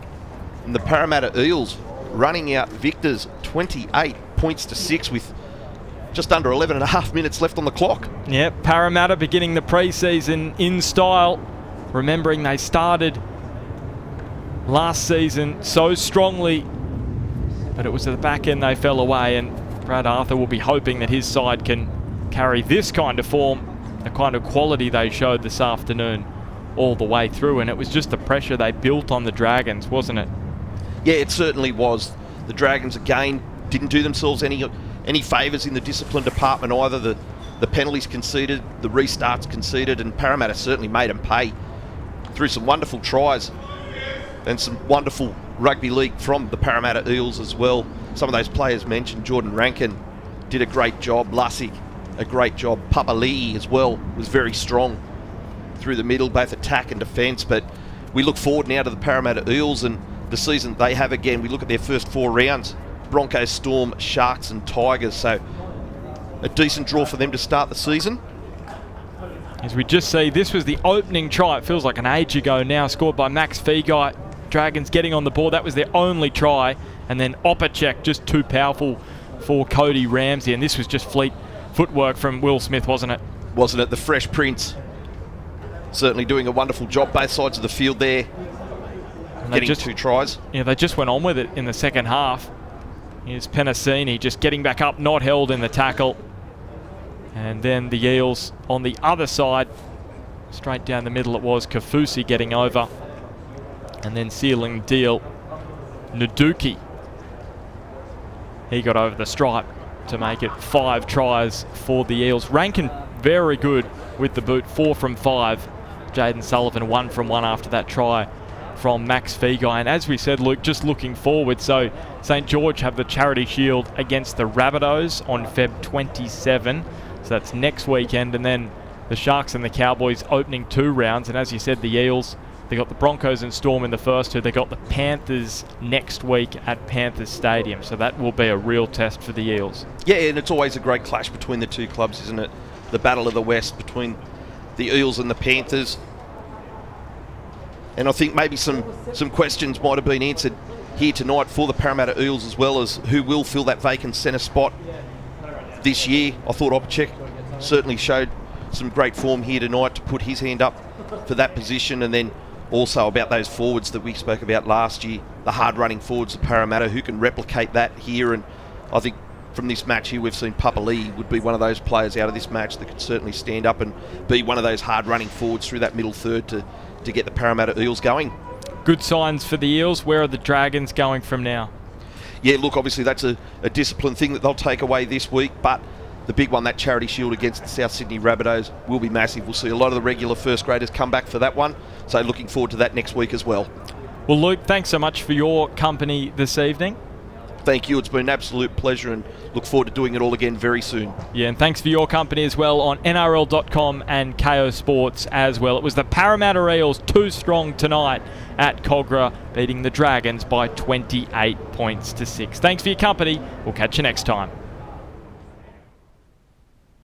And the Parramatta Eels running out victors 28 points to 6 with just under 11 and a half minutes left on the clock. Yeah, Parramatta beginning the pre-season in style. Remembering they started last season so strongly, but it was at the back end they fell away, and Brad Arthur will be hoping that his side can carry this kind of form, the kind of quality they showed this afternoon all the way through. And it was just the pressure they built on the Dragons, wasn't it? Yeah, it certainly was. The Dragons again didn't do themselves any favours in the discipline department either. The penalties conceded, the restarts conceded, and Parramatta certainly made them pay through some wonderful tries and some wonderful rugby league from the Parramatta Eels as well. Some of those players mentioned, Jordan Rankin did a great job, Lussick a great job, Papali'i as well was very strong through the middle, both attack and defence. But we look forward now to the Parramatta Eels and the season they have again. We look at their first 4 rounds, Broncos, Storm, Sharks and Tigers, so a decent draw for them to start the season. As we just see, this was the opening try, it feels like an age ago now, scored by Max Feagai. Dragons getting on the board, that was their only try, and then Opacek just too powerful for Cody Ramsey, and this was just fleet footwork from Will Smith, wasn't it? Wasn't it? The Fresh Prince certainly doing a wonderful job both sides of the field there, getting 2 tries. Yeah, they just went on with it in the second half. Here's Penasini just getting back up, not held in the tackle. And then the Eels on the other side, straight down the middle it was, Kafusi getting over. And then sealing the deal, Nduki. He got over the stripe to make it 5 tries for the Eels. Rankin very good with the boot, 4 from 5. Jaden Sullivan 1 from 1 after that try from Max Feagai. And as we said, Luke, just looking forward, so St George have the Charity Shield against the Rabbitohs on Feb 27. So that's next weekend, and then the Sharks and the Cowboys opening 2 rounds. And as you said, the Eels, they got the Broncos and Storm in the first 2. They got the Panthers next week at Panthers Stadium. So that will be a real test for the Eels. Yeah, and it's always a great clash between the 2 clubs, isn't it? The Battle of the West between the Eels and the Panthers. And I think maybe some questions might have been answered here tonight for the Parramatta Eels, as well as who will fill that vacant centre spot this year. I thought Opacek certainly showed some great form here tonight to put his hand up for that position. And then also about those forwards that we spoke about last year, the hard-running forwards of Parramatta, who can replicate that here. And I think from this match here, we've seen Papali'i would be one of those players out of this match that could certainly stand up and be one of those hard-running forwards through that middle third to get the Parramatta Eels going. Good signs for the Eels. Where are the Dragons going from now? Yeah, look, obviously that's a discipline thing that they'll take away this week, but the big one, that Charity Shield against the South Sydney Rabbitohs, will be massive. We'll see a lot of the regular first graders come back for that one, so looking forward to that next week as well. Well, Luke, thanks so much for your company this evening. Thank you. It's been an absolute pleasure and look forward to doing it all again very soon. Yeah, and thanks for your company as well on NRL.com and KO Sports as well. It was the Parramatta Eels, 2 strong tonight at Cogra, beating the Dragons by 28 points to 6. Thanks for your company. We'll catch you next time.